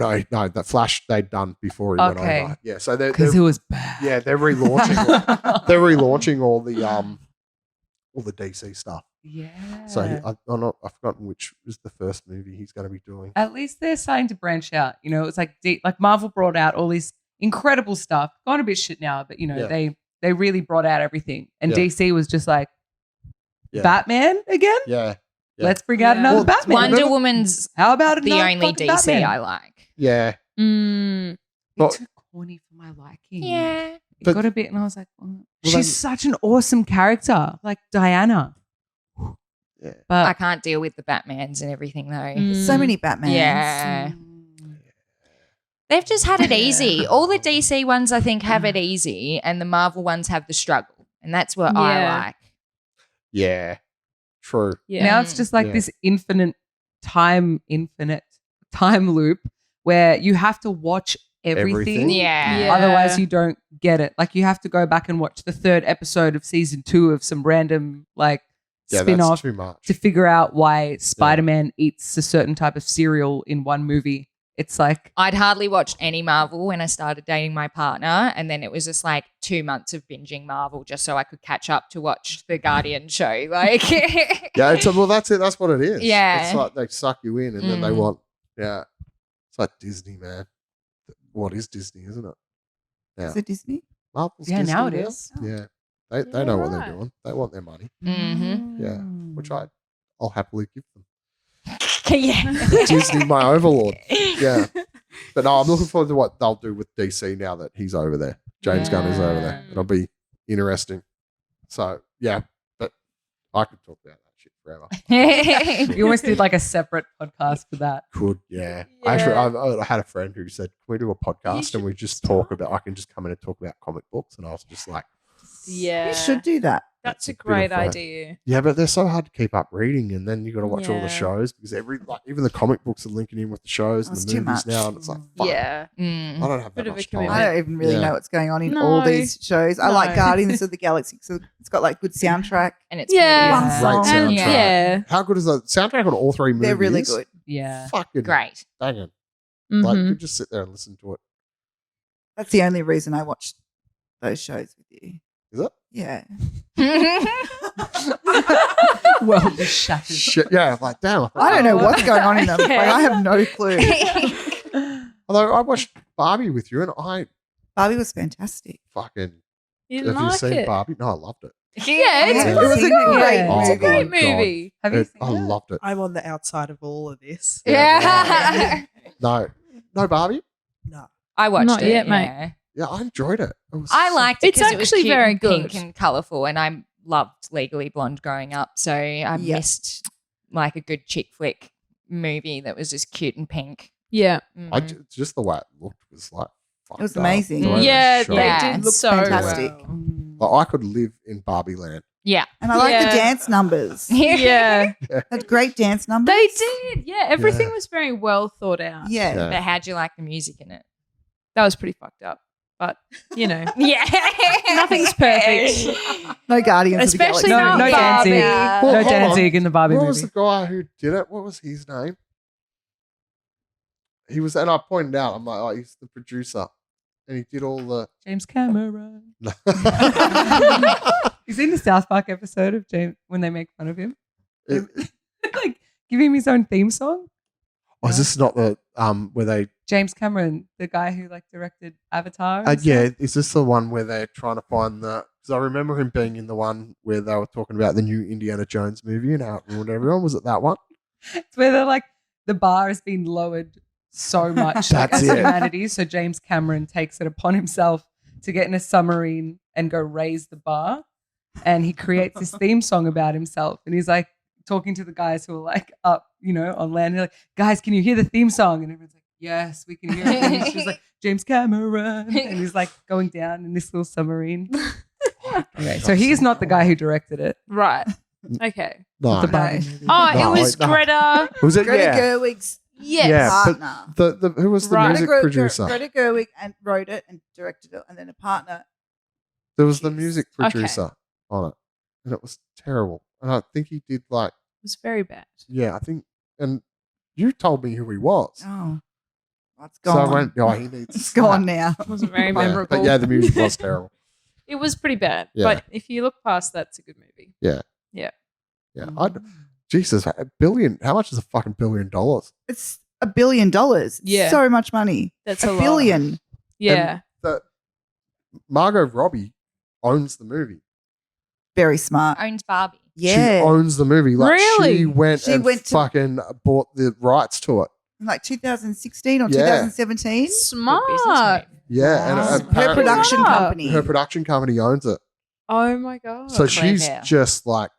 The Flash they'd done before he went Okay. over. Yeah, so they're Because it was bad. yeah they're relaunching they're relaunching all the DC stuff. Yeah. So I've forgotten which is the first movie he's going to be doing. At least they're starting to branch out. You know, it's like like Marvel brought out all this incredible stuff. Gone a bit shit now, but you know, Yeah. they really brought out everything. And Yeah. DC was just like Yeah. Batman again? Yeah, yeah. Let's bring out Yeah. another Well, Batman. Wonder Woman's How about the another only fucking DC Batman? I like. yeah. Mm. Well- It's too corny for my liking. Yeah, It But- got a bit, and I was like, Well, she's then- such an awesome character, like Diana. Yeah. I But can't deal with the Batmans and everything though. There's so many Batmans. Yeah. They've just had it easy. All the DC ones, I think, have it easy, and the Marvel ones have the struggle, and that's what I Yeah. like. Yeah, true. Yeah. now it's just like Yeah. this infinite time loop where you have to watch everything. Everything? Yeah. Yeah. Otherwise, you don't get it. Like you have to go back and watch the 3rd episode of season 2 of some random like Yeah, spin that's off too much. to figure out why Spider-Man eats a certain type of cereal in one movie. It's like, I'd hardly watched any Marvel when I started dating my partner, and then it was just like 2 months of binging Marvel just so I could catch up to watch the Guardian show. Like, Yeah, well, that's it. That's what it is. Yeah. It's like they suck you in, and then they Mm. want. Yeah, it's like Disney, man. What is Disney, isn't it? Yeah, Is it Disney? Marvel's yeah, Disney now it is. Yeah, they Yeah, know what right. they're doing. They want their money, Mhm. Yeah, which I'll happily give them. yeah. Disney, my overlord. Yeah, but no, I'm looking forward to what they'll do with DC now that he's over there. James Gunn is over there. Yeah. It'll be interesting. So yeah, but I could talk about that shit forever. You almost did like a separate podcast for that. Could, yeah. Yeah. Actually, I had a friend who said, "Can we do a podcast and we just talk about? I can just come in and talk about comic books." And I was just like, Yeah. You should do that. That's a bit of great a- idea. "Yeah, but they're so hard to keep up reading, and then you got to watch all Yeah. the shows because even the comic books are linking in with the shows and That's the too movies much. now, and it's like, fuck, Yeah. Mm. I don't have that Bit of a much commitment. time." I don't even really Yeah. know what's going on in No. all these shows. I like No. Guardians of the Galaxy, so it's got like good soundtrack. And it's Yeah. Fun Great song. And soundtrack. yeah. How good is the soundtrack on all 3 movies? They're really good. Yeah. Fucking great. banging. Like Mhm. you just sit there and listen to it. That's the only reason I watched those shows with you. Is it? Yeah. Well, just shattered. Shit, yeah. I'm like, damn. I don't know what's going on in them. Okay. Like, I have no clue. Although I watched Barbie with you, and I Barbie was fantastic. fucking. You didn't Have you like seen it? Barbie? No, I loved it. Yeah, it's Yeah, it it was a Yeah. great Oh, movie. a great my God. movie. Have you seen I it? loved it. I'm on the outside of all of this. Yeah. No Barbie. No. I watched Not it. yet, mate. yeah. Yeah, I enjoyed it. It was I liked it It's because it was actually cute very and pink good. and colourful, and I loved Legally Blonde growing up. So I Yeah. missed like a good chick flick movie that was just cute and pink. Yeah. Mm. just the way it looked was like. It was fucked up. amazing. The way Yeah, shot they it. Yeah. did Looked so fantastic. well. Like, I could live in Barbie Land. Yeah. And I like Yeah. the dance numbers. Yeah. Had great dance numbers. They did. Yeah. Everything Yeah. was very well thought out. Yeah. Yeah. But how'd you like the music in it? That was pretty fucked up. but you know, Yeah. nothing's perfect. No Guardians Especially of the No, Galaxy. no Barbie. Danzig. Well, No hold on. Danzig in the Barbie What movie. was the guy who did it? What was his name? He was, and I pointed out, I'm like, oh, he's the producer, and he did all the. James Cameron. He's in the South Park episode of James when they make fun of him. Like give him his own theme song. Oh, is this not the where they? James Cameron, the guy who like directed Avatar. and Yeah, stuff. is this the one where they're trying to find the? Because I remember him being in the one where they were talking about the new Indiana Jones movie and how it ruined everyone. Was it that one? It's where they're like the bar has been lowered so much like, That's as it. humanity. So James Cameron takes it upon himself to get in a submarine and go raise the bar. And he creates this theme song about himself. And he's like talking to the guys who are like up, on land. And they're like, guys, can you hear the theme song? And everyone's like, yes, we can hear it. And he's just like, James Cameron. And he's like going down in this little submarine. Okay, so he's not the guy who directed it. Right. Okay. No, The Barbie No. movie. Oh, No, it was no. Greta. was it? Greta Yeah, Gerwig's Yes. Yeah, but partner. the who was the Right. music producer? Greta Gerwig and wrote it and directed it, and then a partner. There was the Yes. music Okay. producer on it, and it was terrible. And I think he did like, It was very bad. yeah, I think, and you told me who he was. Oh, it's So gone. I went, oh, he needs. It's gone now. It wasn't very Yeah, memorable. but yeah, the music was terrible. It was pretty bad. Yeah. But if you look past that, it's a good movie. Yeah, Mm. Jesus, $1 billion. How much is $1 billion? It's $1 billion. It's Yeah. so much money. That's a a lot. billion. Yeah. That Margot Robbie owns the movie. Very smart. Owns Barbie. Yeah, She owns the movie. Like Really? she went She and went to- fucking bought the rights to it. like 2016 or Yeah. 2017. Smart. Yeah, and Wow. Her apparently production Wow. company. her production company owns it. Oh my God. So she's clever. just like,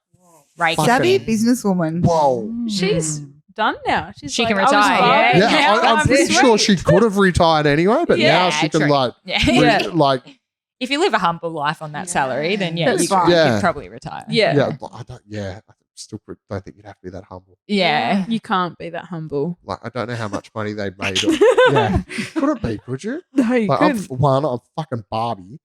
Raking Savvy it in. businesswoman. whoa. She's done now. She's She like, can I was retire, Barbie, yeah. Yeah, now I'm I'm pretty sweet. sure she could have retired anyway, but Yeah, now she can true. like, Yeah. Yeah. like, If you live a humble life on that salary, then yeah, That's you fine. could, Yeah. you'd probably retire. Yeah. I still don't think you'd have to be that humble. Yeah. You can't be that humble. Like, I don't know how much money they made. Yeah, couldn't be, could you? No, you Like, couldn't. I'm fucking Barbie,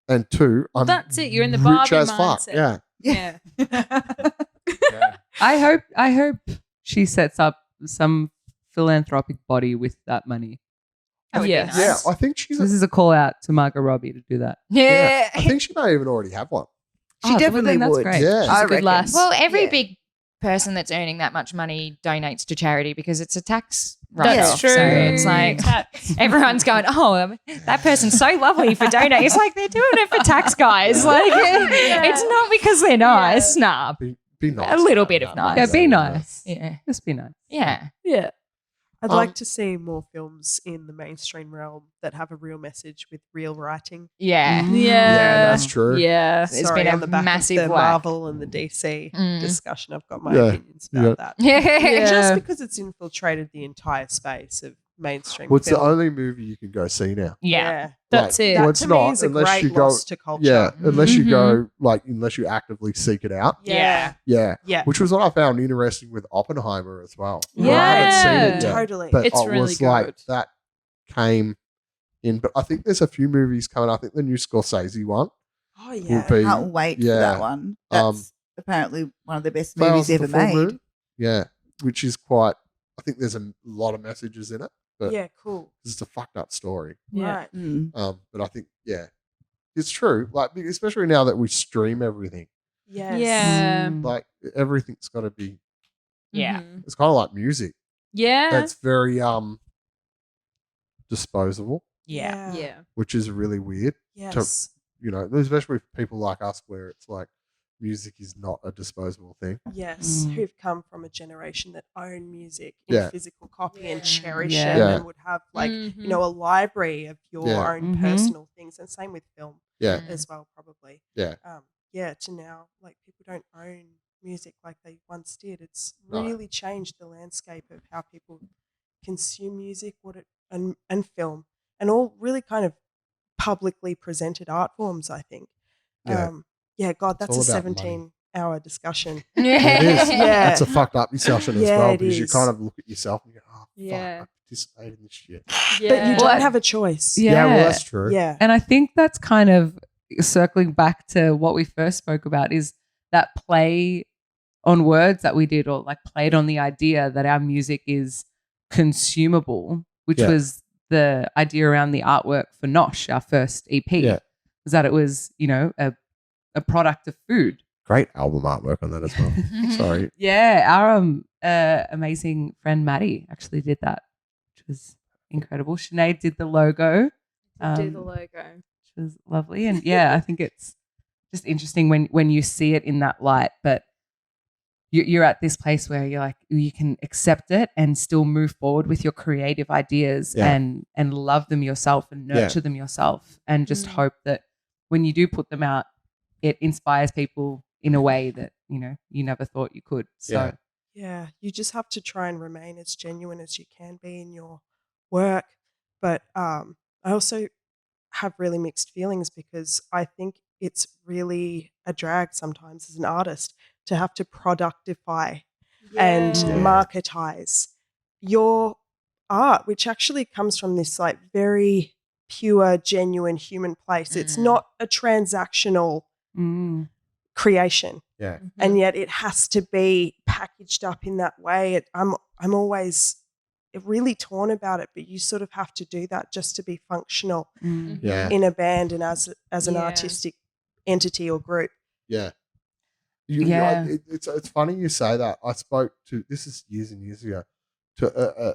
and two, I'm That's it. You're in the rich Barbie as fuck. mindset. Yeah, Yeah. I hope she sets up some philanthropic body with that money. That would be Yes. yeah. nice. I think she's. This is a call out to Margot Robbie to do that. Yeah. I think she may even already have one. She Oh, definitely then that's would. great. Yeah. She's I a good reckon. lass. Well, every Yeah. big person that's earning that much money donates to charity because it's a tax That's write-off. true. So it's like everyone's going, oh, that person's so lovely for donating. It's like they're doing it for tax guys. Like it's not because they're nice. Nah, Be nice. A little about bit of that, nice. Yeah, mate. be nice. yeah, Just be nice. yeah. Yeah. I'd Um, like to see more films in the mainstream realm that have a real message with real writing. Yeah. Mm. Yeah. Yeah, that's true. Yeah. There's Sorry, been a on the back massive of the lack. Marvel and the DC Mm. discussion. I've got my Yeah, opinions about that. Yeah. Just because it's infiltrated the entire space of mainstream Well, it's the film. only movie you can go see now. Yeah. That's Like, it. That Well, it's to not me is a unless great you go. loss to culture. Yeah, unless you Mhm. go unless you actively seek it out. Yeah. Yeah, Yeah. which was what I found interesting with Oppenheimer as well. Yeah. I haven't seen it yet, Totally. but It's I really was like good. that came in. But I think there's a few movies coming. I think the new Scorsese one Oh, will yeah. be Can't wait for yeah. that one. That's Um, apparently one of the best Flowers movies of the ever Full made. Moon. Yeah, which is quite. I think there's a lot of messages in it, but Yeah, cool. it's a fucked up story. Yeah. Right. Mm. But I think it's true. Like especially now that we stream everything, Yes. Yeah. like everything's got to be. Yeah. Mhm. It's kind of like music. Yeah. That's very disposable, Yeah. Yeah. which is really weird. Yes. You know, especially for people like us, where it's like music is not a disposable thing. Yes. Mm. Who've come from a generation that own music Yeah. in physical copy and Yeah. cherish Yeah. it Yeah. and would have like, Mhm. you know, a library of your Yeah. own Mhm. personal things. And same with film Yeah, as well, probably. yeah, To now, like people don't own music like they once did. It's No. really changed the landscape of how people consume music, and film, and all really kind of publicly presented art forms. I think. Yeah. God, that's all a about money. 17-hour discussion. it is. Yeah. It's a fucked up discussion as Yeah, well it because you is. kind of look at yourself and you go, "Oh Yeah. I participate in this shit. Yeah. But you Well, don't have a choice. Yeah, well, that's true. Yeah. And I think that's kind of circling back to what we first spoke about is that play on words that we did, or like played on the idea that our music is consumable, which Yeah. was the idea around the artwork for Nosh, our first EP, Yeah. was that it was, a product of food. Great album artwork on that as well. Sorry. Yeah, our amazing friend Maddie actually did that, which was incredible. Sinead did the logo, Do the logo. which was lovely. And yeah, I think it's just interesting when you see it in that light, but you're at this place where you're like, you can accept it and still move forward with your creative ideas and love them yourself and nurture them yourself, and just hope that when you do put them out, it inspires people in a way that, you never thought you could. So Yeah, you just have to try and remain as genuine as you can be in your work. But I also have really mixed feelings, because I think it's really a drag sometimes as an artist to have to productify and marketize your art, which actually comes from this like very pure, genuine human place. It's not a transactional creation. Yeah. And yet it has to be packaged up in that way. I'm always really torn about it, but you sort of have to do that just to be functional Yeah. in a band and as an artistic entity or group. Yeah. It's funny you say that. I spoke to, this is years and years ago, to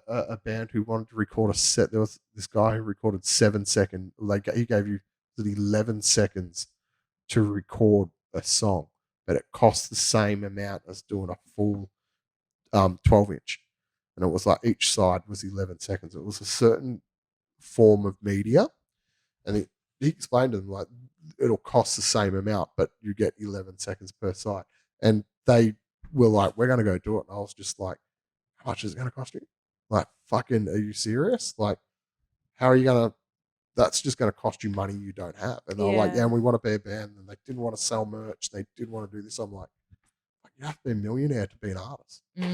a band who wanted to record a set. There was this guy who recorded 7 second. Like he gave you 11 seconds to record a song, but it cost the same amount as doing a full 12-inch. And it was like each side was 11 seconds. It was a certain form of media, and he explained to them like it'll cost the same amount, but you get 11 seconds per side. And they were like, "We're going to go do it." And I was just like, "How much is it going to cost you? Like, fucking, are you serious? Like, how are you going to? That's just going to cost you money you don't have." And they're like, "Yeah, and we want to be a band." And they didn't want to sell merch. They didn't want to do this. I'm like, you have to be a millionaire to be an artist. Well,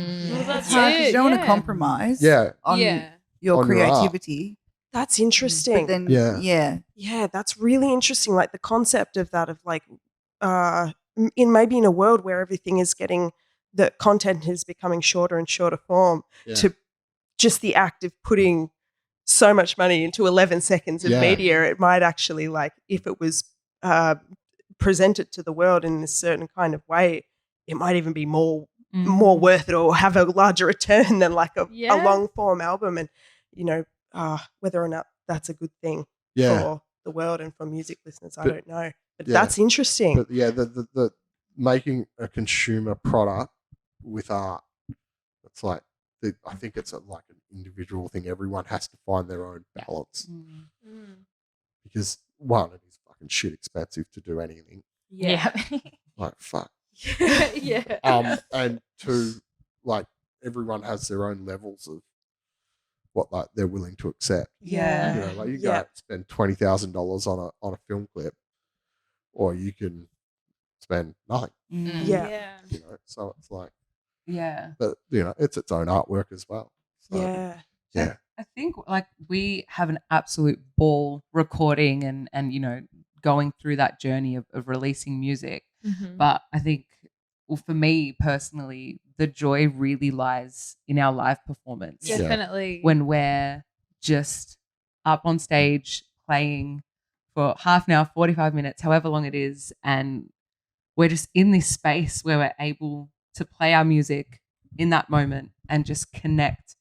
that's Yeah, 'cause it. you don't want to compromise on your On your art. creativity. That's interesting. But then, Yeah, that's really interesting. Like the concept of that, of like, maybe in a world where everything is getting, the content is becoming shorter and shorter form, to just the act of putting so much money into 11 seconds of media, it might actually, like, if it was presented to the world in a certain kind of way, it might even be more worth it, or have a larger return than like a long form album. And whether or not that's a good thing for the world and for music listeners, I don't know. But that's interesting. But the making a consumer product with art, it's like, I think it's like an individual thing. Everyone has to find their own balance, because one, it is fucking shit expensive to do anything. Yeah. Like, fuck. Yeah. And two, like, everyone has their own levels of what like they're willing to accept. Yeah. You know, like you go out and spend $20,000 on a film clip, or you can spend nothing. Yeah. You know, so it's like, Yeah. but it's its own artwork as well. So, Yeah. I think like we have an absolute ball recording and going through that journey of releasing music. But I think, well, for me personally, the joy really lies in our live performance. Definitely. When we're just up on stage playing for half an hour, 45 minutes, however long it is, and we're just in this space where we're able to play our music in that moment and just connect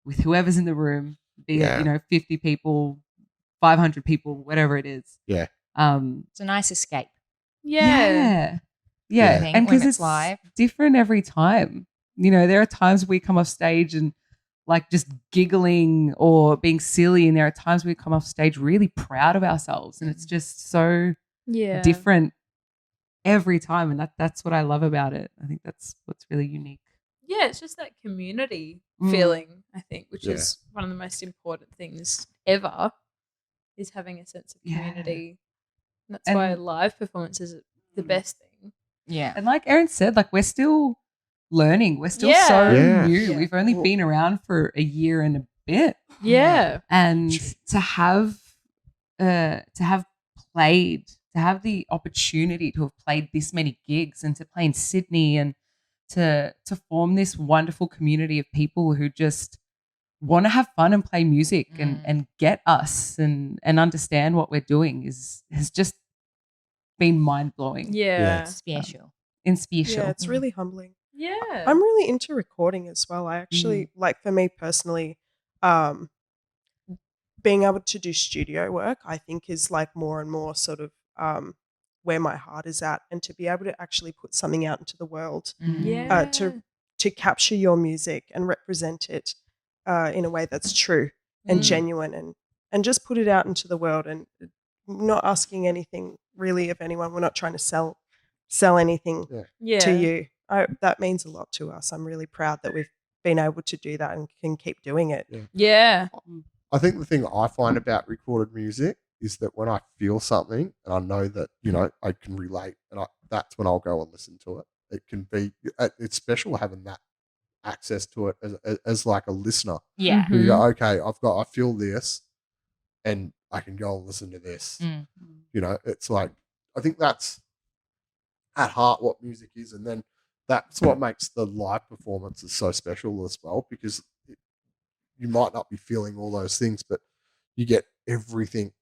with whoever's in the room, be it 50 people, 500 people, whatever it is. Yeah. It's a nice escape. Yeah. I think, And when because it's live. different every time. There are times we come off stage and like just giggling or being silly, and there are times we come off stage really proud of ourselves, and it's just so different every time, and that's what I love about it. I think that's what's really unique. Yeah, it's just that community feeling, I think, which is one of the most important things ever, is having a sense of community. And that's why live performance is the best thing. Yeah. And like Erin said, like we're still learning. We're still Yeah. so Yeah. new. Yeah. We've only been around for a year and a bit. Yeah. And to have the opportunity to have played this many gigs and to play in Sydney and to form this wonderful community of people who just want to have fun and play music and get us and understand what we're doing has just been mind-blowing. Yeah. Special. Inspirational. Yeah, it's really humbling. Yeah. I'm really into recording as well. I actually like, for me personally, being able to do studio work, I think is like more and more sort of where my heart is at, and to be able to actually put something out into the world, Yeah. to capture your music and represent it in a way that's true and genuine, and just put it out into the world, and not asking anything really of anyone. We're not trying to sell anything Yeah. to you. That means a lot to us. I'm really proud that we've been able to do that and can keep doing it. Yeah. I think the thing I find about recorded music is that when I feel something and I know that, you know, I can relate, and that's when I'll go and listen to it. It can be, it's special having that access to it as like a listener. Yeah. Who you go, okay, I feel this, and I can go and listen to this. You know, it's like, I think that's at heart what music is, and then that's what makes the live performances so special as well, because you might not be feeling all those things, but you get everything.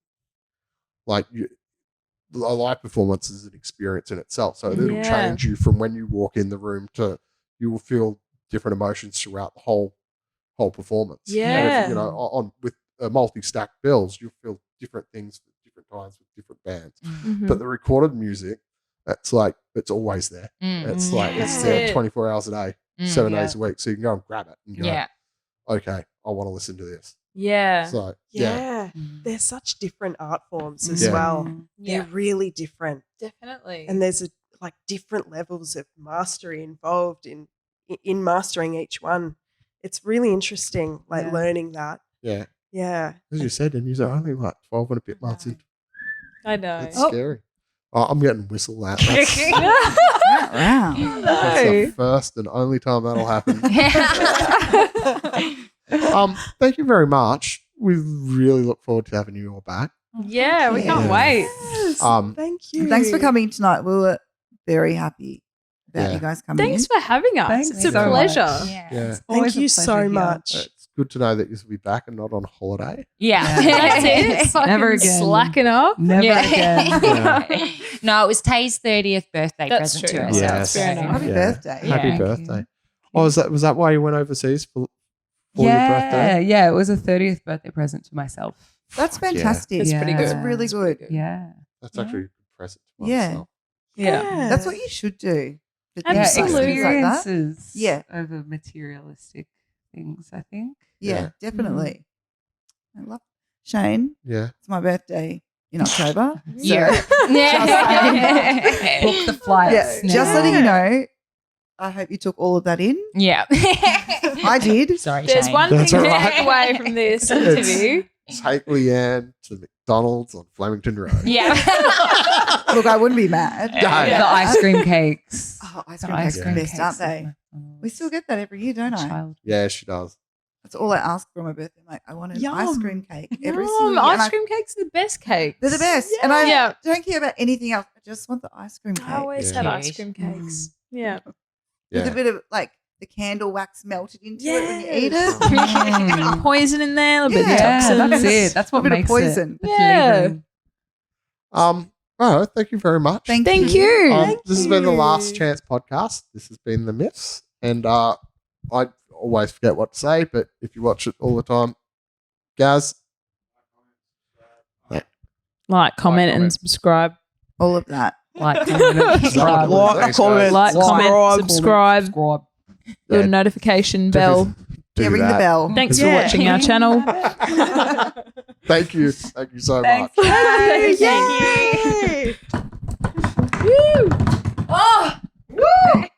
Like a live performance is an experience in itself, so it'll change you from when you walk in the room to you will feel different emotions throughout the whole performance. Yeah. And if, you know, with multi-stacked bills, you'll feel different things at different times with different bands. But the recorded music, that's like, it's always there. It's like it's That's there it. 24 hours a day, 7 days a week, so you can go and grab it and go, Yeah. okay, I want to listen to this. Yeah. So Yeah. They're such different art forms as Yeah. well. Yeah. They're really different. Definitely. And there's like different levels of mastery involved in mastering each one. It's really interesting, like learning that. yeah, Yeah. as you said, and you're only like 12 and a bit months in. I know. It's scary. Oh, I'm getting whistled at. That's Wow. the first and only time that'll happen. Thank you very much. We really look forward to having you all back. Yeah, we can't wait. Yes. Thank you. And thanks for coming tonight. We were very happy about Yeah. you guys coming Thanks in. for having us. Thanks It's a so pleasure. much. Yeah. Yeah, Thank Always a you pleasure so here. much. it's good to know that you'll be back and not on holiday. Yeah. That's it. Fucking Never again. slacking up. Never again. Yeah. No, it was Tay's 30th birthday That's present true. to herself. Yes. so- Fair enough. Happy Yeah. birthday. Yeah. Happy Thank you. birthday. Oh, was that why you went overseas for your birthday? Yeah, it was a 30th birthday present to myself. That's Yeah. fantastic. It's pretty good. That's really good. Yeah. That's actually a good present to Yeah. myself. Yeah. That's what you should do. For Yeah, things like Absolutely. that. experiences Yeah. over materialistic things, I think. Yeah, Yeah. definitely. I love Shane. Yeah. It's my birthday in October. So, Yeah. Book the flights. yeah, now. just letting you know, I hope you took all of that in. Yeah. I did. Sorry, There's Shane. one That's thing to all right. take away from this interview. Take Leanne to McDonald's on Flemington Road. Yeah. Look, I wouldn't be mad. Yeah. The ice cream cakes. Oh, ice The cream cakes are the cream best, aren't they? We still get that every year, don't I? Child. Yeah, she does. That's all I ask for my birthday. I'm like, I want an Yum. ice cream cake every single Yum, year. And ice cream cakes are the best cakes. They're the best. And I Yeah. don't care about anything else. I just want the ice cream cake. I always Yeah. have ice Cute. cream cakes. Yeah. With a Yeah. bit of like the candle wax melted into it when you eat Yes. it. Poison in there, a little bit of Yeah, toxins. that's it. That's what A bit of makes poison. it. Yeah. Oh, thank you very much. Thank Thank you. you. This has been the you. Last Chance podcast. This has been the Miffs, and I always forget what to say, but if you watch it all the time, Gaz, Like, comment, and comment. subscribe. All of that. Like, comment, and subscribe. Thanks, guys. Like, comment, subscribe. subscribe. The Yeah. notification bell. do Yeah, ring the that. bell. Thanks for Yeah. watching our channel. Thank you so much. Thank you. Yay. Oh! Woo!